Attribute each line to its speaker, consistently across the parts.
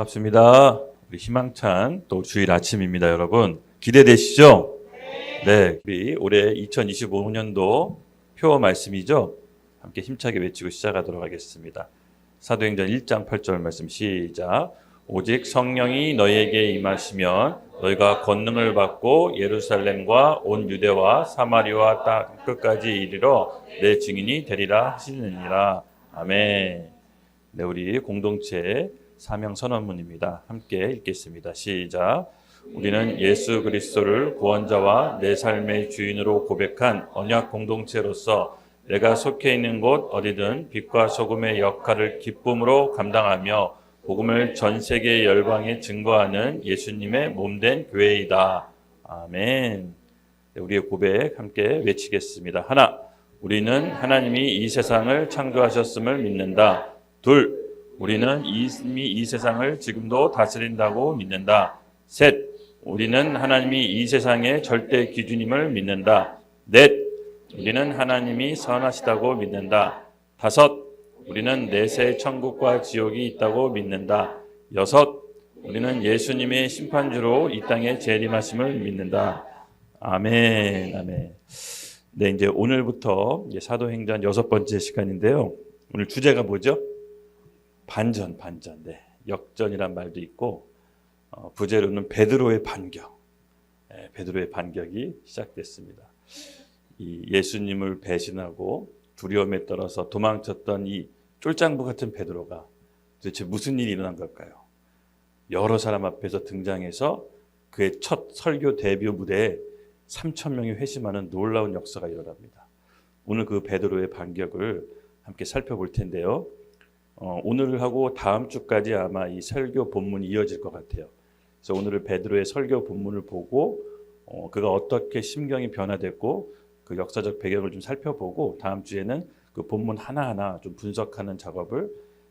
Speaker 1: 반갑습니다. 우리 희망찬 또 주일 아침입니다, 여러분. 기대되시죠? 네. 우리 올해 2025년도 표 말씀이죠? 함께 힘차게 외치고 시작하도록 하겠습니다. 사도행전 1장 8절 말씀 시작. 오직 성령이 너희에게 임하시면 너희가 권능을 받고 예루살렘과 온 유대와 사마리아 땅 끝까지 이르러 내 증인이 되리라 하시느니라. 아멘. 네, 우리 공동체 사명 선언문입니다. 함께 읽겠습니다. 시작. 우리는 예수 그리스도를 구원자와 내 삶의 주인으로 고백한 언약 공동체로서 내가 속해 있는 곳 어디든 빛과 소금의 역할을 기쁨으로 감당하며 복음을 전 세계 열방에 증거하는 예수님의 몸된 교회이다. 아멘. 네, 우리의 고백 함께 외치겠습니다. 하나, 우리는 하나님이 이 세상을 창조하셨음을 믿는다. 둘, 우리는 이미 이 세상을 지금도 다스린다고 믿는다. 셋, 우리는 하나님이 이 세상의 절대 기준임을 믿는다. 넷, 우리는 하나님이 선하시다고 믿는다. 다섯, 우리는 내세 천국과 지옥이 있다고 믿는다. 여섯, 우리는 예수님의 심판주로 이 땅에 재림하심을 믿는다. 아멘, 아멘. 네, 이제 오늘부터 사도행전 6번째 시간인데요. 오늘 주제가 뭐죠? 반전. 네, 역전이란 말도 있고 부제로는 베드로의 반격. 네, 베드로의 반격이 시작됐습니다. 이 예수님을 배신하고 두려움에 떨어서 도망쳤던 이 쫄장부 같은 베드로가 도대체 무슨 일이 일어난 걸까요? 여러 사람 앞에서 등장해서 그의 첫 설교 데뷔 무대에 3,000명이 회심하는 놀라운 역사가 일어납니다. 오늘 그 베드로의 반격을 함께 살펴볼 텐데요. 오늘하고 다음 주까지 아마 이 설교 본문이 이어질 것 같아요. 그래서 오늘은 베드로의 설교 본문을 보고 그가 어떻게 심경이 변화됐고 그 역사적 배경을 좀 살펴보고 다음 주에는 그 본문 하나하나 좀 분석하는 작업을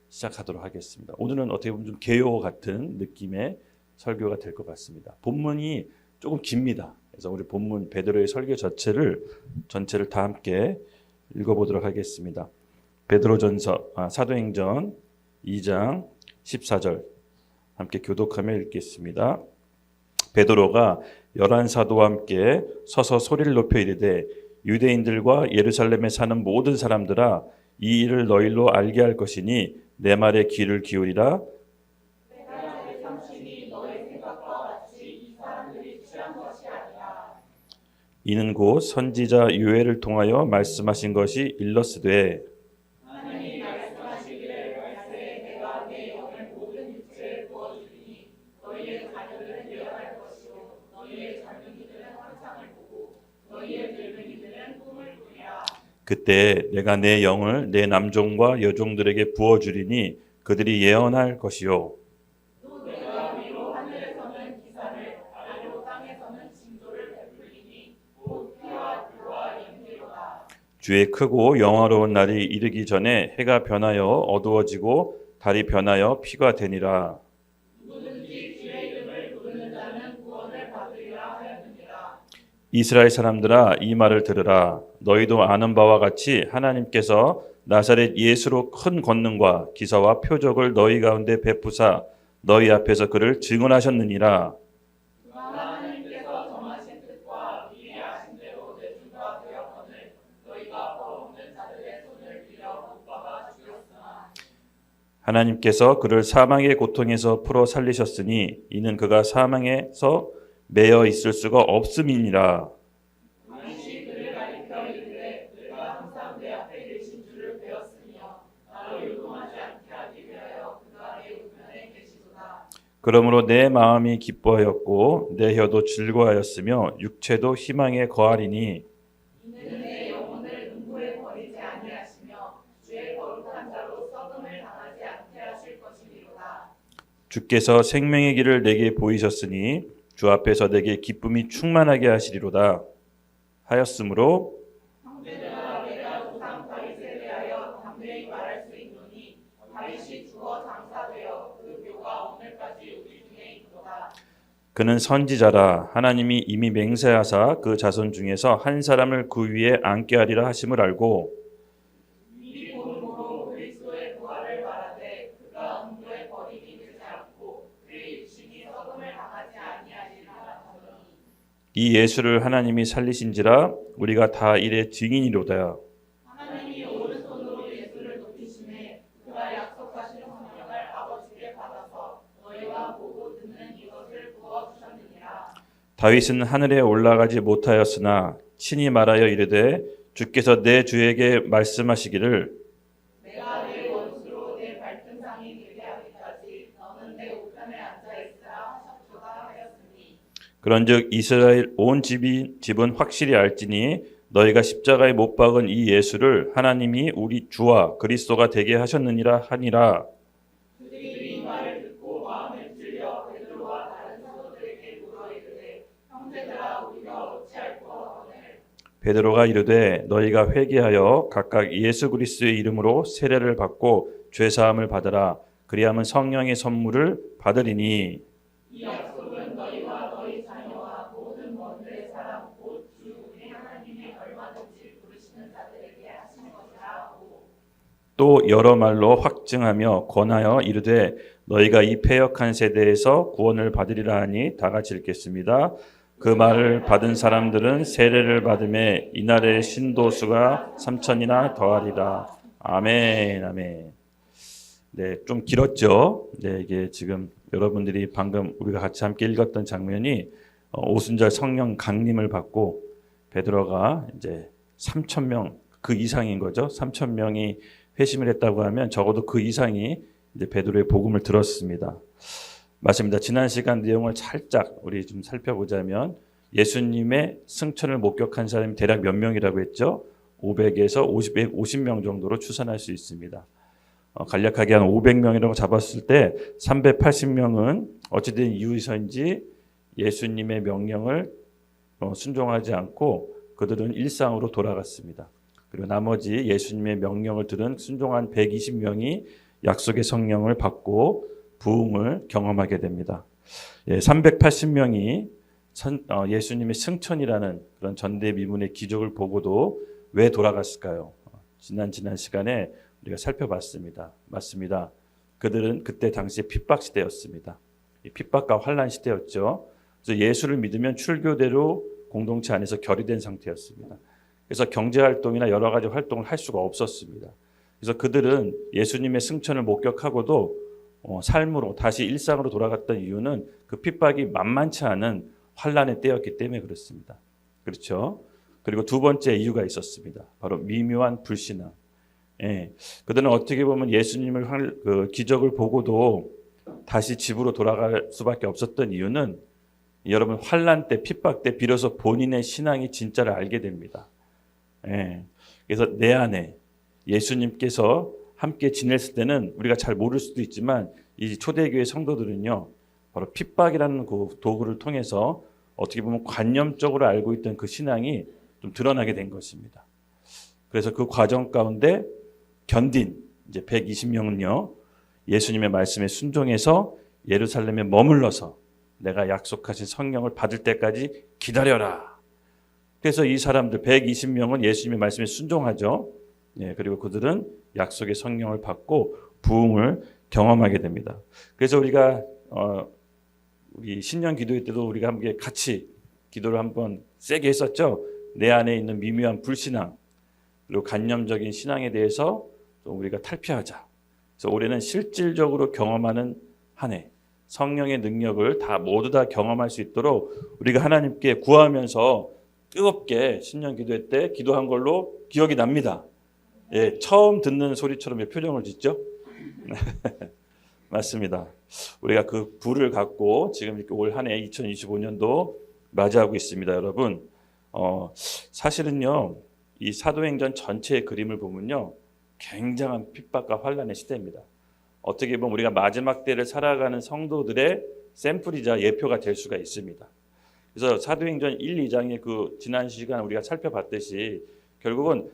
Speaker 1: 시작하도록 하겠습니다. 오늘은 어떻게 보면 좀 개요 같은 느낌의 설교가 될 것 같습니다. 본문이 조금 깁니다. 그래서 우리 본문 베드로의 설교 전체를 다 함께 읽어보도록 하겠습니다. 베드로전서 사도행전 2장 14절 함께 교독하며 읽겠습니다. 베드로가 11사도와 함께 서서 소리를 높여 이르되 유대인들과 예루살렘에 사는 모든 사람들아 이 일을 너희로 알게 할 것이니 내 말에 귀를 기울이라. 이는 곧 선지자 요엘을 통하여 말씀하신 것이 일러스되 그때 내가 내 영을 내 남종과 여종들에게 부어주리니 그들이 예언할 것이요 주의 크고 영화로운 날이 이르기 전에 해가 변하여 어두워지고 달이 변하여 피가 되니라. 이스라엘 사람들아 이 말을 들으라. 너희도 아는 바와 같이 하나님께서 나사렛 예수로 큰 권능과 기사와 표적을 너희 가운데 베푸사 너희 앞에서 그를 증언하셨느니라. 하나님께서 그를 사망의 고통에서 풀어 살리셨으니 이는 그가 사망에서 매여 있을 수가 없음이니라. 그러므로 내 마음이 기뻐하였고 내 혀도 즐거워하였으며 육체도 희망에 거하리니 주께서 생명의 길을 내게 보이셨으니 주 앞에서 내게 기쁨이 충만하게 하시리로다 하였으므로 그는 선지자라 하나님이 이미 맹세하사 그 자손 중에서 한 사람을 그 위에 앉게 하리라 하심을 알고 이 예수를 하나님이 살리신지라 우리가 다 이의 증인이로다.
Speaker 2: 하나님이 오른손으로 예수를 높이심에 그가 약속하신 성령을 아버지께 받아서 너희가 보고 듣는 이것을 부어주셨느니라.
Speaker 1: 다윗은 하늘에 올라가지 못하였으나 친히 말하여 이르되 주께서 내 주에게 말씀하시기를
Speaker 2: 내가 내 원수로 내 발등상이 되게 하기까지 너는 내 우편에 앉아 있으라 하셨도다 하였으니.
Speaker 1: 그런즉 이스라엘 온 집은 확실히 알지니 너희가 십자가에 못 박은 이 예수를 하나님이 우리 주와 그리스도가 되게 하셨느니라 하니라.
Speaker 2: 그들이 이 말을 듣고 마음을 찔려 베드로와 다른 사도들에게 물어 이르되 형제들아 우리가 어찌할꼬 하거늘.
Speaker 1: 베드로가 이르되 너희가 회개하여 각각 예수 그리스도의 이름으로 세례를 받고 죄 사함을 받으라. 그리하면 성령의 선물을 받으리니.
Speaker 2: 이 약속은 너희와 너희 자녀와 모든 먼 데 사람 곧 주 우리 하나님이 얼마든지 부르시는 자들에게 하시는 것이라 하고.
Speaker 1: 또 여러 말로 확증하며 권하여 이르되 너희가 이 패역한 세대에서 구원을 받으리라 하니 다 같이 읽겠습니다. 그 말을 받은 사람들은 세례를 받음에 이날의 신도수가 3,000이나 더하리라. 아멘, 아멘. 네, 좀 길었죠. 네, 이게 지금 여러분들이 방금 우리가 같이 함께 읽었던 장면이 오순절 성령 강림을 받고 베드로가 이제 3,000명 그 이상인 거죠. 3,000명이 회심을 했다고 하면 적어도 그 이상이 이제 베드로의 복음을 들었습니다. 맞습니다. 지난 시간 내용을 살짝 우리 좀 살펴보자면 예수님의 승천을 목격한 사람이 대략 몇 명이라고 했죠? 500에서 50명 정도로 추산할 수 있습니다. 간략하게 한 500명이라고 잡았을 때 380명은 어찌된 이유에서인지 예수님의 명령을 순종하지 않고 그들은 일상으로 돌아갔습니다. 그리고 나머지 예수님의 명령을 들은 순종한 120명이 약속의 성령을 받고 부흥을 경험하게 됩니다. 380명이 예수님의 승천이라는 그런 전대미문의 기적을 보고도 왜 돌아갔을까요? 지난 시간에 우리가 살펴봤습니다. 맞습니다. 그들은 그때 당시에 핍박 시대였습니다. 핍박과 환난 시대였죠. 그래서 예수를 믿으면 출교대로 공동체 안에서 결의된 상태였습니다. 그래서 경제활동이나 여러 가지 활동을 할 수가 없었습니다. 그래서 그들은 예수님의 승천을 목격하고도 삶으로 다시 일상으로 돌아갔던 이유는 그 핍박이 만만치 않은 환난의 때였기 때문에 그렇습니다. 그렇죠? 그리고 두 번째 이유가 있었습니다. 바로 미묘한 불신앙. 그들은 어떻게 보면 예수님을 그 기적을 보고도 다시 집으로 돌아갈 수밖에 없었던 이유는 여러분 환난 때 핍박 때 비로소 본인의 신앙이 진짜를 알게 됩니다. 그래서 내 안에 예수님께서 함께 지냈을 때는 우리가 잘 모를 수도 있지만 이 초대교회 성도들은요 바로 핍박이라는 그 도구를 통해서 어떻게 보면 관념적으로 알고 있던 그 신앙이 좀 드러나게 된 것입니다. 그래서 그 과정 가운데 견딘 이제 120명은요 예수님의 말씀에 순종해서 예루살렘에 머물러서 내가 약속하신 성령을 받을 때까지 기다려라. 그래서 이 사람들 120명은 예수님의 말씀에 순종하죠. 그리고 그들은 약속의 성령을 받고 부흥을 경험하게 됩니다. 그래서 우리가 우리 신년 기도회 때도 우리가 함께 같이 기도를 한번 세게 했었죠. 내 안에 있는 미묘한 불신앙 그리고 관념적인 신앙에 대해서 좀 우리가 탈피하자. 그래서 올해는 실질적으로 경험하는 한 해, 성령의 능력을 모두 다 경험할 수 있도록 우리가 하나님께 구하면서 뜨겁게 신년 기도회 때 기도한 걸로 기억이 납니다. 처음 듣는 소리처럼 표정을 짓죠? 맞습니다. 우리가 그 불을 갖고 지금 이렇게 올 한 해 2025년도 맞이하고 있습니다, 여러분. 사실은요, 이 사도행전 전체의 그림을 보면요, 굉장한 핍박과 환난의 시대입니다. 어떻게 보면 우리가 마지막 때를 살아가는 성도들의 샘플이자 예표가 될 수가 있습니다. 그래서 사도행전 1, 2장의 그 지난 시간 우리가 살펴봤듯이 결국은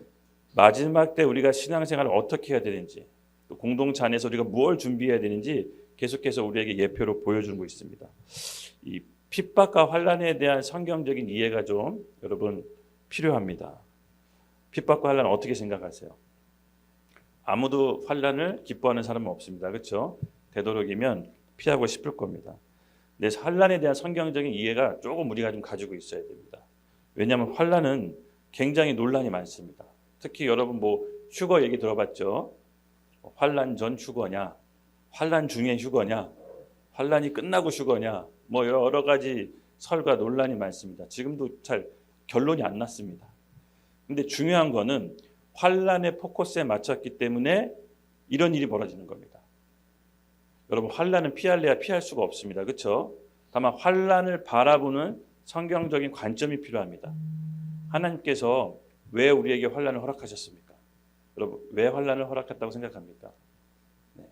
Speaker 1: 마지막 때 우리가 신앙생활을 어떻게 해야 되는지 또 공동체 안에서 우리가 무엇을 준비해야 되는지 계속해서 우리에게 예표로 보여주고 있습니다. 이 핍박과 환난에 대한 성경적인 이해가 좀 여러분 필요합니다. 핍박과 환난 어떻게 생각하세요? 아무도 환난을 기뻐하는 사람은 없습니다. 그렇죠? 되도록이면 피하고 싶을 겁니다. 내 환란에 대한 성경적인 이해가 조금 우리가 좀 가지고 있어야 됩니다. 왜냐하면 환란은 굉장히 논란이 많습니다. 특히 여러분 뭐 휴거 얘기 들어봤죠? 환란 전 휴거냐, 환란 중에 휴거냐, 환란이 끝나고 휴거냐, 뭐 여러 가지 설과 논란이 많습니다. 지금도 잘 결론이 안 났습니다. 근데 중요한 거는 환란의 포커스에 맞췄기 때문에 이런 일이 벌어지는 겁니다. 여러분 환란은 피할래야 피할 수가 없습니다. 그렇죠? 다만 환란을 바라보는 성경적인 관점이 필요합니다. 하나님께서 왜 우리에게 환란을 허락하셨습니까? 여러분 왜 환란을 허락했다고 생각합니까? 네.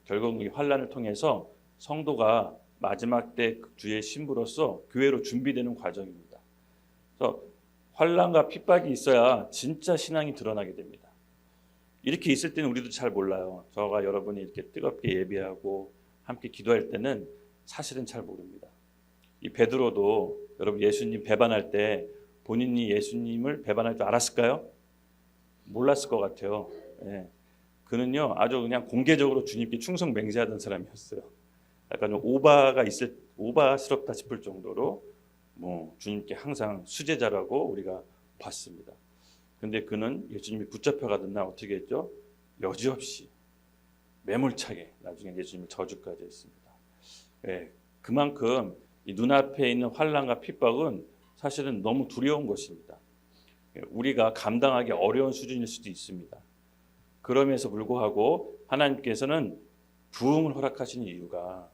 Speaker 1: 결국 이 환란을 통해서 성도가 마지막 때 주의 신부로서 교회로 준비되는 과정입니다. 그래서 환란과 핍박이 있어야 진짜 신앙이 드러나게 됩니다. 이렇게 있을 때는 우리도 잘 몰라요. 저가 여러분이 이렇게 뜨겁게 예배하고 함께 기도할 때는 사실은 잘 모릅니다. 이 베드로도 여러분 예수님 배반할 때 본인이 예수님을 배반할 줄 알았을까요? 몰랐을 것 같아요. 예. 그는요 아주 그냥 공개적으로 주님께 충성 맹세하던 사람이었어요. 약간 좀 오바스럽다 싶을 정도로 뭐 주님께 항상 수제자라고 우리가 봤습니다. 근데 그는 예수님이 붙잡혀가던 날 어떻게 했죠? 여지없이 매몰차게 나중에 예수님을 저주까지 했습니다. 예, 그만큼 이 눈앞에 있는 환난과 핍박은 사실은 너무 두려운 것입니다. 우리가 감당하기 어려운 수준일 수도 있습니다. 그럼에도 불구하고 하나님께서는 부흥을 허락하신 이유가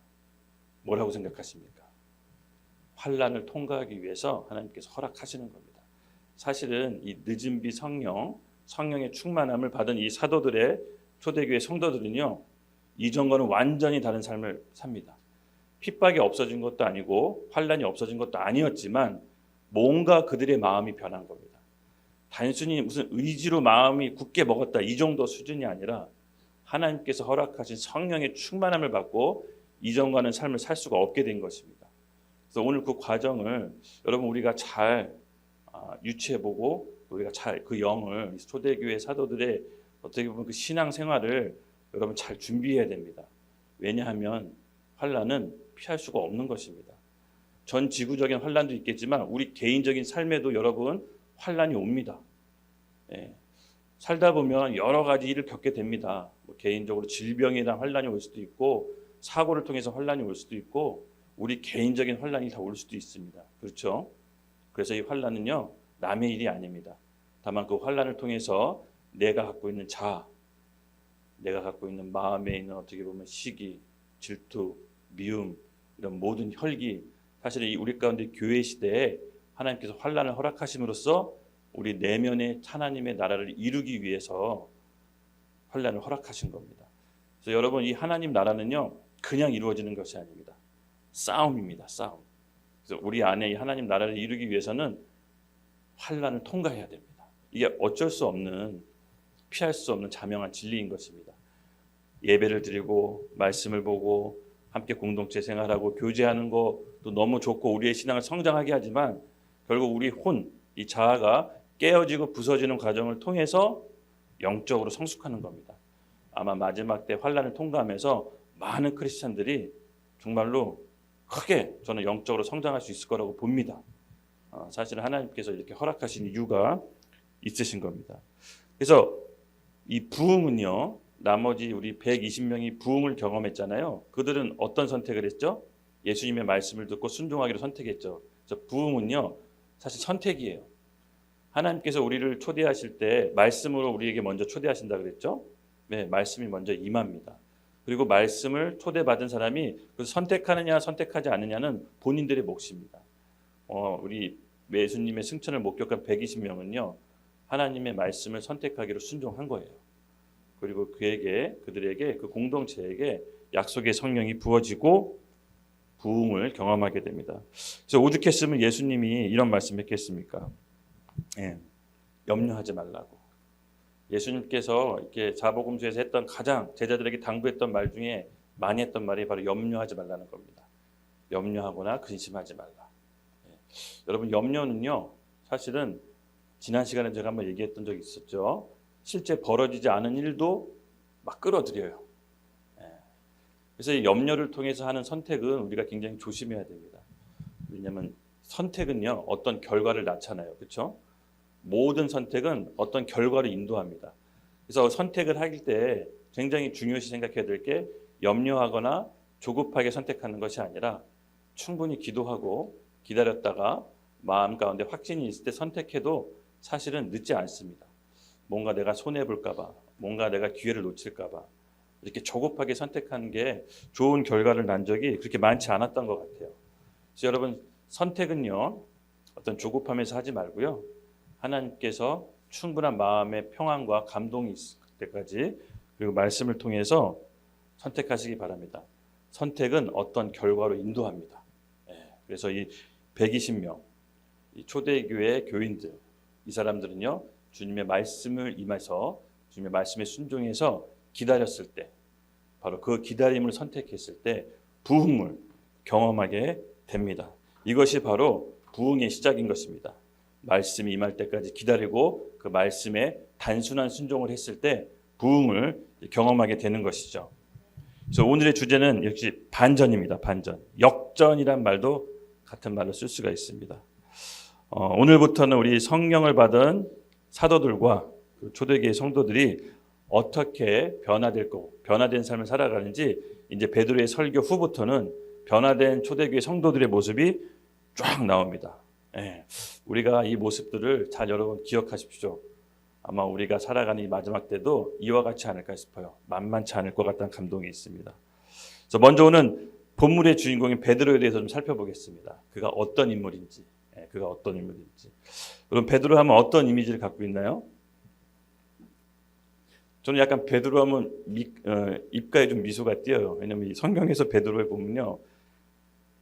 Speaker 1: 뭐라고 생각하십니까? 환난을 통과하기 위해서 하나님께서 허락하시는 겁니다. 사실은 이 늦은 비 성령의 충만함을 받은 이 사도들의 초대교회 성도들은요 이전과는 완전히 다른 삶을 삽니다. 핍박이 없어진 것도 아니고 환난이 없어진 것도 아니었지만 뭔가 그들의 마음이 변한 겁니다. 단순히 무슨 의지로 마음이 굳게 먹었다 이 정도 수준이 아니라 하나님께서 허락하신 성령의 충만함을 받고 이전과는 삶을 살 수가 없게 된 것입니다. 그래서 오늘 그 과정을 여러분 우리가 잘 유추해보고 우리가 잘 그 영을 초대교회 사도들의 어떻게 보면 그 신앙 생활을 여러분 잘 준비해야 됩니다. 왜냐하면 환난은 피할 수가 없는 것입니다. 전 지구적인 환난도 있겠지만 우리 개인적인 삶에도 여러분 환난이 옵니다. 예. 살다 보면 여러 가지 일을 겪게 됩니다. 뭐 개인적으로 질병에 대한 환난이 올 수도 있고 사고를 통해서 환난이 올 수도 있고 우리 개인적인 환난이 다 올 수도 있습니다. 그렇죠? 그래서 이 환난은요 남의 일이 아닙니다. 다만 그 환난을 통해서 내가 갖고 있는 자아, 내가 갖고 있는 마음에 있는 어떻게 보면 시기, 질투, 미움 이런 모든 혈기 사실 우리 가운데 교회 시대에 하나님께서 환난을 허락하심으로써 우리 내면의 하나님의 나라를 이루기 위해서 환난을 허락하신 겁니다. 그래서 여러분 이 하나님 나라는요 그냥 이루어지는 것이 아닙니다. 싸움입니다. 싸움. 그래서 우리 안에 이 하나님 나라를 이루기 위해서는 환난을 통과해야 됩니다. 이게 어쩔 수 없는 피할 수 없는 자명한 진리인 것입니다. 예배를 드리고 말씀을 보고 함께 공동체 생활하고 교제하는 것도 너무 좋고 우리의 신앙을 성장하게 하지만 결국 우리 이 자아가 깨어지고 부서지는 과정을 통해서 영적으로 성숙하는 겁니다. 아마 마지막 때 환난을 통과하면서 많은 크리스찬들이 정말로 크게 저는 영적으로 성장할 수 있을 거라고 봅니다. 사실은 하나님께서 이렇게 허락하신 이유가 있으신 겁니다. 그래서 이 부흥은요 나머지 우리 120명이 부흥을 경험했잖아요. 그들은 어떤 선택을 했죠? 예수님의 말씀을 듣고 순종하기로 선택했죠. 그래서 부흥은요 사실 선택이에요. 하나님께서 우리를 초대하실 때 말씀으로 우리에게 먼저 초대하신다 그랬죠? 네, 말씀이 먼저 임합니다. 그리고 말씀을 초대받은 사람이 선택하느냐 선택하지 않느냐는 본인들의 몫입니다. 우리 예수님의 승천을 목격한 120명은요 하나님의 말씀을 선택하기로 순종한 거예요. 그리고 그들에게 그 공동체에게 약속의 성령이 부어지고 부흥을 경험하게 됩니다. 그래서 오죽했으면 예수님이 이런 말씀했겠습니까? 예, 염려하지 말라고. 예수님께서 이렇게 사복음서에서 했던 가장 제자들에게 당부했던 말 중에 많이 했던 말이 바로 염려하지 말라는 겁니다. 염려하거나 근심하지 말라. 예. 여러분 염려는요 사실은 지난 시간에 제가 한번 얘기했던 적이 있었죠. 실제 벌어지지 않은 일도 막 끌어들여요. 예. 그래서 이 염려를 통해서 하는 선택은 우리가 굉장히 조심해야 됩니다. 왜냐하면 선택은요 어떤 결과를 낳잖아요, 그렇죠? 모든 선택은 어떤 결과를 인도합니다. 그래서 선택을 할 때 굉장히 중요시 생각해야 될 게 염려하거나 조급하게 선택하는 것이 아니라 충분히 기도하고 기다렸다가 마음 가운데 확신이 있을 때 선택해도 사실은 늦지 않습니다. 뭔가 내가 손해볼까 봐, 뭔가 내가 기회를 놓칠까 봐 이렇게 조급하게 선택하는 게 좋은 결과를 난 적이 그렇게 많지 않았던 것 같아요. 그래서 여러분 선택은요 어떤 조급함에서 하지 말고요, 하나님께서 충분한 마음의 평안과 감동이 있을 때까지 그리고 말씀을 통해서 선택하시기 바랍니다. 선택은 어떤 결과로 인도합니다. 그래서 이 120명 이 초대교회 교인들, 이 사람들은요 주님의 말씀을 임해서 주님의 말씀에 순종해서 기다렸을 때, 바로 그 기다림을 선택했을 때 부흥을 경험하게 됩니다. 이것이 바로 부흥의 시작인 것입니다. 말씀이 임할 때까지 기다리고 그 말씀에 단순한 순종을 했을 때 부흥을 경험하게 되는 것이죠. 그래서 오늘의 주제는 역시 반전입니다. 반전. 역전이란 말도 같은 말로 쓸 수가 있습니다. 오늘부터는 우리 성령을 받은 사도들과 초대교회 성도들이 어떻게 변화된 삶을 살아가는지, 이제 베드로의 설교 후부터는 변화된 초대교회 성도들의 모습이 쫙 나옵니다. 우리가 이 모습들을 잘 여러분 기억하십시오. 아마 우리가 살아가는 이 마지막 때도 이와 같지 않을까 싶어요. 만만치 않을 것 같다는 감동이 있습니다. 그래서 먼저 오는 본문의 주인공인 베드로에 대해서 좀 살펴보겠습니다. 그가 어떤 인물인지. 그럼 베드로 하면 어떤 이미지를 갖고 있나요? 저는 약간 베드로 하면 입가에 좀 미소가 띄어요. 왜냐하면 이 성경에서 베드로에 보면요,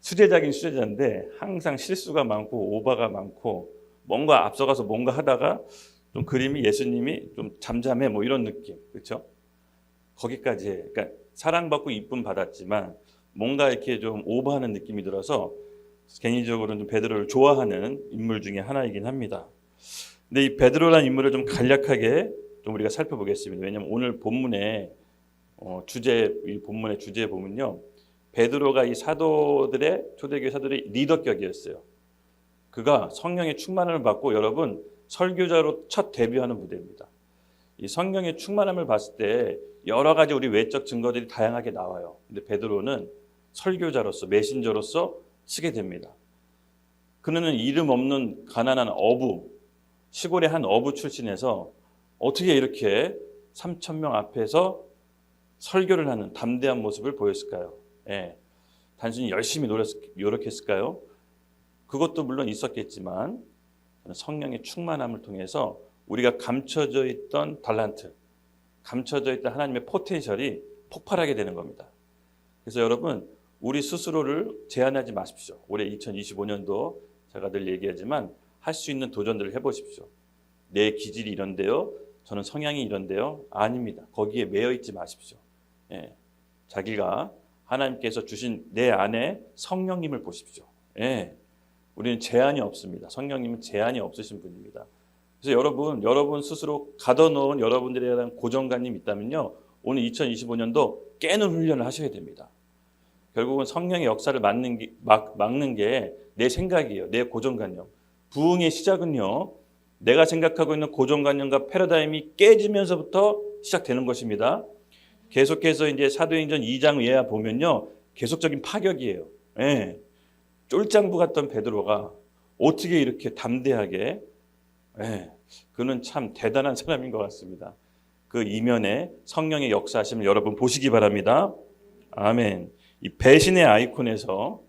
Speaker 1: 수제자긴 수제자인데 항상 실수가 많고 오바가 많고 뭔가 앞서가서 뭔가 하다가 좀 그림이 예수님이 좀 잠잠해 뭐 이런 느낌, 그렇죠? 거기까지 해. 그러니까 사랑받고 이쁨 받았지만 뭔가 이렇게 좀 오버하는 느낌이 들어서 개인적으로는 좀 베드로를 좋아하는 인물 중에 하나이긴 합니다. 근데 이 베드로라는 인물을 좀 간략하게 좀 우리가 살펴보겠습니다. 왜냐하면 오늘 본문의 본문의 주제에 보면요, 베드로가 이 사도들의 초대교회 사도들의 리더격이었어요. 그가 성령의 충만함을 받고 여러분 설교자로 첫 데뷔하는 무대입니다. 이 성령의 충만함을 봤을 때 여러 가지 우리 외적 증거들이 다양하게 나와요. 근데 베드로는 설교자로서 메신저로서 쓰게 됩니다. 그는 이름 없는 가난한 어부, 시골의 한 어부 출신에서 어떻게 이렇게 3,000명 앞에서 설교를 하는 담대한 모습을 보였을까요? 단순히 열심히 노력했을까요? 그것도 물론 있었겠지만 성령의 충만함을 통해서 우리가 감춰져 있던 달란트, 감춰져 있던 하나님의 포텐셜이 폭발하게 되는 겁니다. 그래서 여러분 우리 스스로를 제한하지 마십시오. 올해 2025년도 제가 늘 얘기하지만 할 수 있는 도전들을 해보십시오. 내 기질이 이런데요, 저는 성향이 이런데요, 아닙니다. 거기에 매여 있지 마십시오. 자기가 하나님께서 주신 내 안에 성령님을 보십시오. 우리는 제한이 없습니다. 성령님은 제한이 없으신 분입니다. 그래서 여러분 스스로 가둬놓은 여러분들에 대한 고정관념이 있다면요, 오늘 2025년도 깨는 훈련을 하셔야 됩니다. 결국은 성령의 역사를 막는 게 내 생각이에요. 내 고정관념. 부흥의 시작은요, 내가 생각하고 있는 고정관념과 패러다임이 깨지면서부터 시작되는 것입니다. 계속해서 이제 사도행전 2장 이하 보면요, 계속적인 파격이에요. 쫄장부 같던 베드로가 어떻게 이렇게 담대하게, 그는 참 대단한 사람인 것 같습니다. 그 이면에 성령의 역사하심을 여러분 보시기 바랍니다. 아멘. 이 배신의 아이콘에서,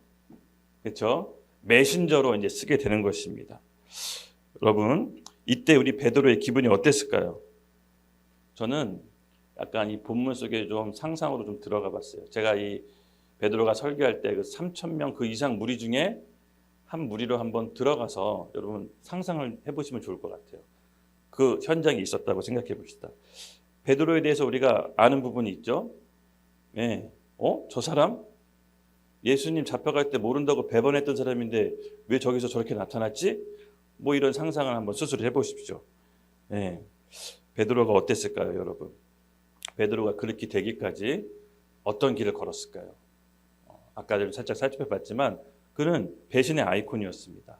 Speaker 1: 그렇죠, 메신저로 이제 쓰게 되는 것입니다. 여러분 이때 우리 베드로의 기분이 어땠을까요? 저는 약간 이 본문 속에 좀 상상으로 좀 들어가 봤어요. 제가 이 베드로가 설교할 때 그 3,000명 그 이상 무리 중에 한 무리로 한번 들어가서 여러분 상상을 해보시면 좋을 것 같아요. 그 현장이 있었다고 생각해 봅시다. 베드로에 대해서 우리가 아는 부분이 있죠. 저 사람? 예수님 잡혀갈 때 모른다고 배반했던 사람인데 왜 저기서 저렇게 나타났지? 뭐 이런 상상을 한번 스스로 해보십시오. 베드로가 어땠을까요, 여러분? 베드로가 그렇게 되기까지 어떤 길을 걸었을까요? 아까 좀 살짝 살펴봤지만 그는 배신의 아이콘이었습니다.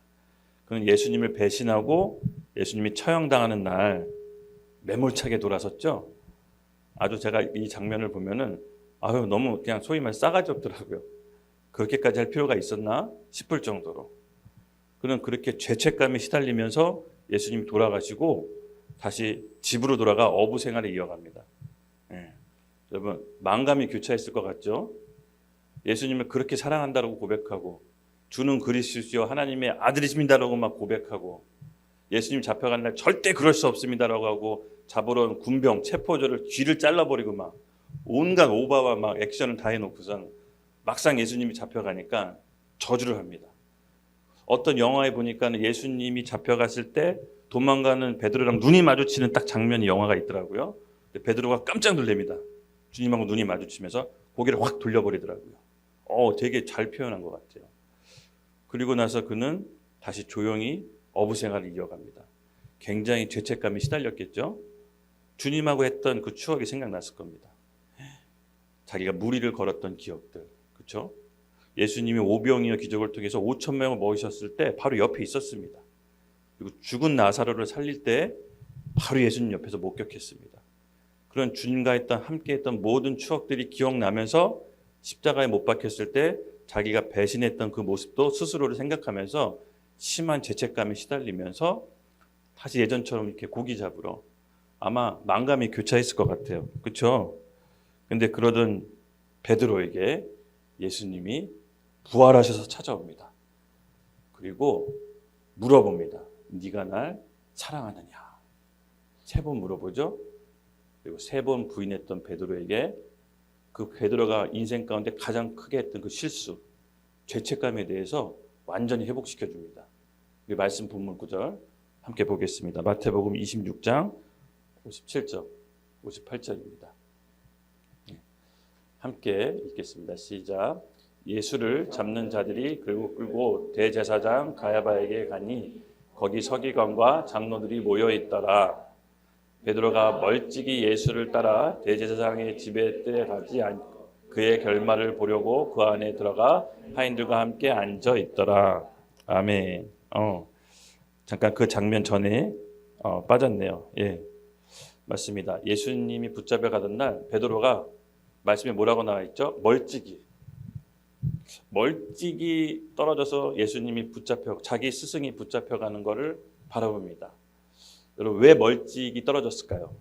Speaker 1: 그는 예수님을 배신하고 예수님이 처형당하는 날 매몰차게 돌아섰죠. 아주 제가 이 장면을 보면은 아유 너무 그냥 소위 말 싸가지 없더라고요. 그렇게까지 할 필요가 있었나 싶을 정도로 그는 그렇게 죄책감에 시달리면서 예수님이 돌아가시고 다시 집으로 돌아가 어부 생활을 이어갑니다. 예. 여러분 만감이 교차했을 것 같죠? 예수님을 그렇게 사랑한다고 고백하고 주는 그리스도시요 하나님의 아들이십니다라고 막 고백하고 예수님 잡혀간 날 절대 그럴 수 없습니다라고 하고 잡으러 온 군병 체포조를 귀를 잘라버리고 막 온갖 오바와 막 액션을 다 해놓고선 막상 예수님이 잡혀가니까 저주를 합니다. 어떤 영화에 보니까는 예수님이 잡혀갔을 때 도망가는 베드로랑 눈이 마주치는 딱 장면이 영화가 있더라고요. 근데 베드로가 깜짝 놀랍니다. 주님하고 눈이 마주치면서 고개를 확 돌려버리더라고요. 되게 잘 표현한 것 같아요. 그리고 나서 그는 다시 조용히 어부 생활을 이어갑니다. 굉장히 죄책감이 시달렸겠죠. 주님하고 했던 그 추억이 생각났을 겁니다. 자기가 무리를 걸었던 기억들, 그렇죠? 예수님이 오병이어 기적을 통해서 5천 명을 먹이셨을 때 바로 옆에 있었습니다. 그리고 죽은 나사로를 살릴 때 바로 예수님 옆에서 목격했습니다. 그런 주님과 함께했던 모든 추억들이 기억나면서 십자가에 못 박혔을 때 자기가 배신했던 그 모습도 스스로를 생각하면서 심한 죄책감에 시달리면서 다시 예전처럼 이렇게 고기 잡으러 아마 만감이 교차했을 것 같아요. 그렇죠? 근데 그러던 베드로에게 예수님이 부활하셔서 찾아옵니다. 그리고 물어봅니다. 네가 날 사랑하느냐? 3번 물어보죠. 그리고 3번 부인했던 베드로에게 그 베드로가 인생 가운데 가장 크게 했던 그 실수, 죄책감에 대해서 완전히 회복시켜 줍니다. 우리 말씀 본문 구절 함께 보겠습니다. 마태복음 26장 57절, 58절입니다. 함께 읽겠습니다. 시작. 예수를 잡는 자들이 그리고 끌고 대제사장 가야바에게 가니 거기 서기관과 장로들이 모여 있더라. 베드로가 멀찍이 예수를 따라 대제사장의 집에 가지 않고 그의 결말을 보려고 그 안에 들어가 하인들과 함께 앉아 있더라. 아멘. 잠깐 그 장면 전에 빠졌네요. 예, 맞습니다. 예수님이 붙잡혀 가던 날 베드로가 말씀에 뭐라고 나와 있죠? 멀찍이 떨어져서 예수님이 자기 스승이 붙잡혀가는 것을 바라봅니다. 여러분 왜 멀찍이 떨어졌을까요?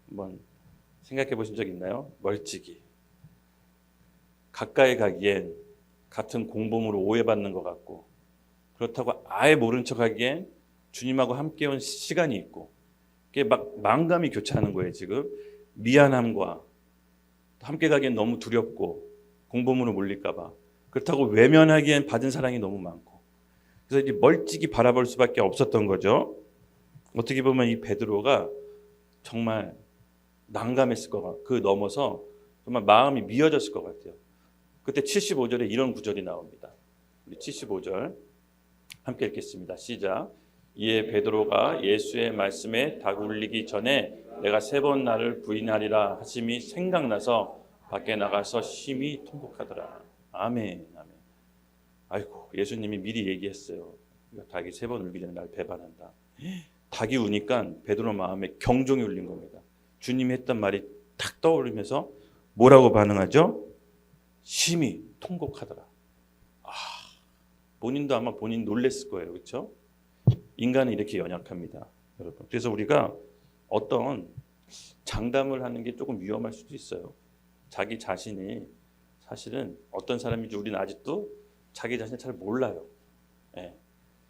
Speaker 1: 한번 생각해 보신 적 있나요? 멀찍이 가까이 가기엔 같은 공범으로 오해받는 것 같고 그렇다고 아예 모른 척하기엔 주님하고 함께 온 시간이 있고 그게 막 만감이 교차하는 거예요. 지금 미안함과 함께 가기엔 너무 두렵고 공범으로 몰릴까 봐 그렇다고 외면하기엔 받은 사랑이 너무 많고 그래서 이제 멀찍이 바라볼 수밖에 없었던 거죠. 어떻게 보면 이 베드로가 정말 난감했을 것 같고 그 넘어서 정말 마음이 미어졌을 것 같아요. 그때 75절에 이런 구절이 나옵니다. 우리 75절 함께 읽겠습니다. 시작. 이에 베드로가 예수의 말씀에 닭울리기 전에 내가 3번 나를 부인하리라 하심이 생각나서 밖에 나가서 심히 통곡하더라. 아멘. 아멘. 아이고 예수님이 미리 얘기했어요. 닭이 3번 울기 전에 날 배반한다. 닭이 우니까 베드로 마음에 경종이 울린 겁니다. 주님이 했던 말이 탁 떠오르면서 뭐라고 반응하죠? 심히 통곡하더라. 본인도 아마 본인 놀랬을 거예요. 그렇죠? 인간은 이렇게 연약합니다. 여러분. 그래서 우리가 어떤 장담을 하는 게 조금 위험할 수도 있어요. 자기 자신이 사실은 어떤 사람인지 우리는 아직도 자기 자신을 잘 몰라요. 예.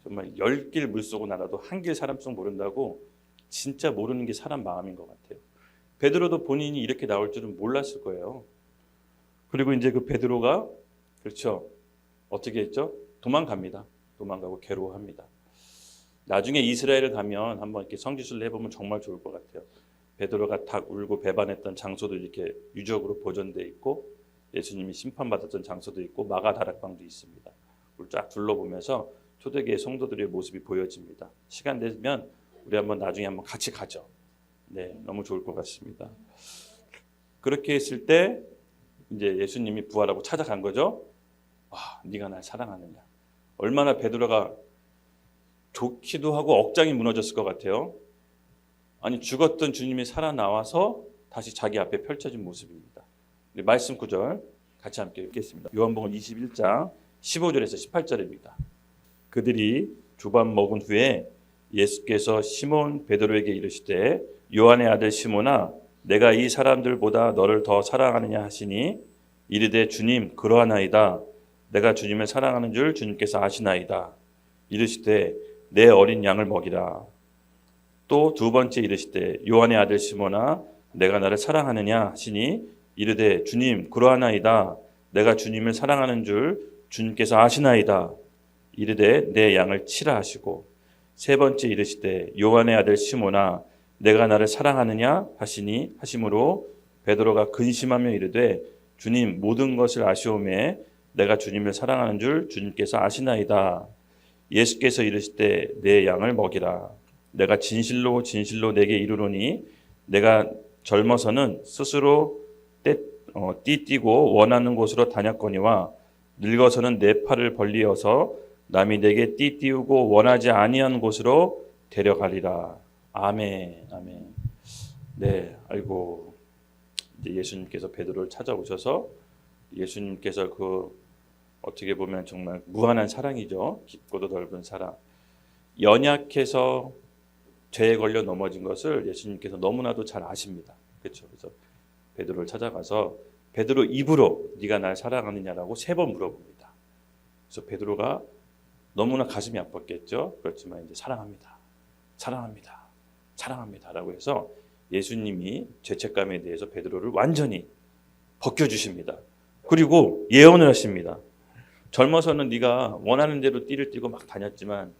Speaker 1: 정말 10길 물속을 날아도 한 길 사람 속 모른다고 진짜 모르는 게 사람 마음인 것 같아요. 베드로도 본인이 이렇게 나올 줄은 몰랐을 거예요. 그리고 이제 그 베드로가 그렇죠. 어떻게 했죠? 도망갑니다. 도망가고 괴로워합니다. 나중에 이스라엘을 가면 한번 이렇게 성지순례 해보면 정말 좋을 것 같아요. 베드로가 닭 울고 배반했던 장소도 이렇게 유적으로 보존돼 있고 예수님이 심판받았던 장소도 있고 마가 다락방도 있습니다. 그걸 쫙 둘러보면서 초대교회 성도들의 모습이 보여집니다. 시간 되면 우리 한번 나중에 한번 같이 가죠. 네, 너무 좋을 것 같습니다. 그렇게 했을 때 이제 예수님이 부활하고 찾아간 거죠. 와, 네가 날 사랑하느냐. 얼마나 베드로가 좋기도 하고 억장이 무너졌을 것 같아요. 아니, 죽었던 주님이 살아나와서 다시 자기 앞에 펼쳐진 모습입니다. 말씀 구절 같이 함께 읽겠습니다. 요한복음 21장 15절에서 18절입니다. 그들이 두밥 먹은 후에 예수께서 시몬 베드로에게 이르시되 요한의 아들 시몬아 내가 이 사람들보다 너를 더 사랑하느냐 하시니 이르되 주님 그러하나이다. 내가 주님을 사랑하는 줄 주님께서 아시나이다. 이르시되 내 어린 양을 먹이라. 또 두 번째 이르시되 요한의 아들 시몬아 내가 나를 사랑하느냐 하시니 이르되 주님 그러하나이다. 내가 주님을 사랑하는 줄 주님께서 아시나이다. 이르되 내 양을 치라 하시고 세 번째 이르시되 요한의 아들 시몬아 내가 나를 사랑하느냐 하시니 하심으로 베드로가 근심하며 이르되 주님 모든 것을 아시오매 내가 주님을 사랑하는 줄 주님께서 아시나이다. 예수께서 이르시되 내 양을 먹이라. 내가 진실로 진실로 내게 이르노니 내가 젊어서는 스스로 띠뛰고 원하는 곳으로 다녔거니와 늙어서는 내 팔을 벌리어서 남이 내게 띠띠우고 원하지 아니한 곳으로 데려가리라. 아멘. 아멘. 네, 아이고 이제 예수님께서 베드로를 찾아오셔서 예수님께서 그 어떻게 보면 정말 무한한 사랑이죠. 깊고도 넓은 사랑. 연약해서 죄에 걸려 넘어진 것을 예수님께서 너무나도 잘 아십니다. 그렇죠. 그래서 베드로를 찾아가서 베드로 입으로 네가 날 사랑하느냐라고 3번 물어봅니다. 그래서 베드로가 너무나 가슴이 아팠겠죠. 그렇지만 이제 사랑합니다. 사랑합니다. 사랑합니다라고 해서 예수님이 죄책감에 대해서 베드로를 완전히 벗겨주십니다. 그리고 예언을 하십니다. 젊어서는 네가 원하는 대로 띠를 띠고 막 다녔지만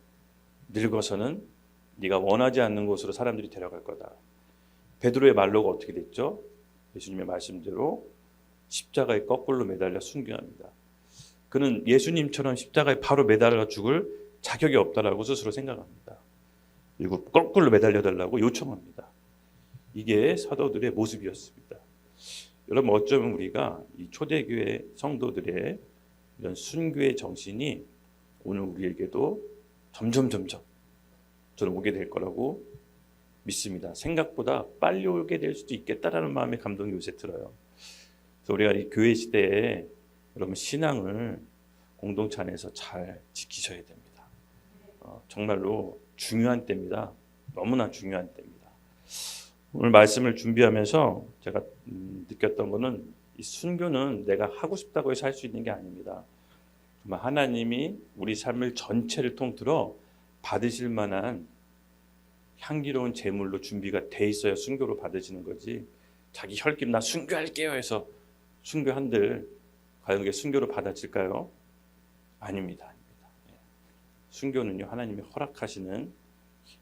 Speaker 1: 늙어서는 네가 원하지 않는 곳으로 사람들이 데려갈 거다. 베드로의 말로가 어떻게 됐죠? 예수님의 말씀대로 십자가에 거꾸로 매달려 순교합니다. 그는 예수님처럼 십자가에 바로 매달려 죽을 자격이 없다라고 스스로 생각합니다. 그리고 거꾸로 매달려달라고 요청합니다. 이게 사도들의 모습이었습니다. 여러분 어쩌면 우리가 이 초대교회 성도들의 이런 순교의 정신이 오늘 우리에게도 점점 저는 오게 될 거라고 믿습니다. 생각보다 빨리 오게 될 수도 있겠다라는 마음의 감동이 요새 들어요. 그래서 우리가 이 교회 시대에 여러분 신앙을 공동체 안에서 잘 지키셔야 됩니다. 정말로 중요한 때입니다. 너무나 중요한 때입니다. 오늘 말씀을 준비하면서 제가 느꼈던 거는 이 순교는 내가 하고 싶다고 해서 할 수 있는 게 아닙니다. 정말 하나님이 우리 삶을 전체를 통틀어 받으실 만한 향기로운 제물로 준비가 돼 있어야 순교로 받으시는 거지. 자기 혈기 나 순교할게요 해서 순교한들 과연 그게 순교로 받아질까요? 아닙니다. 순교는요 하나님이 허락하시는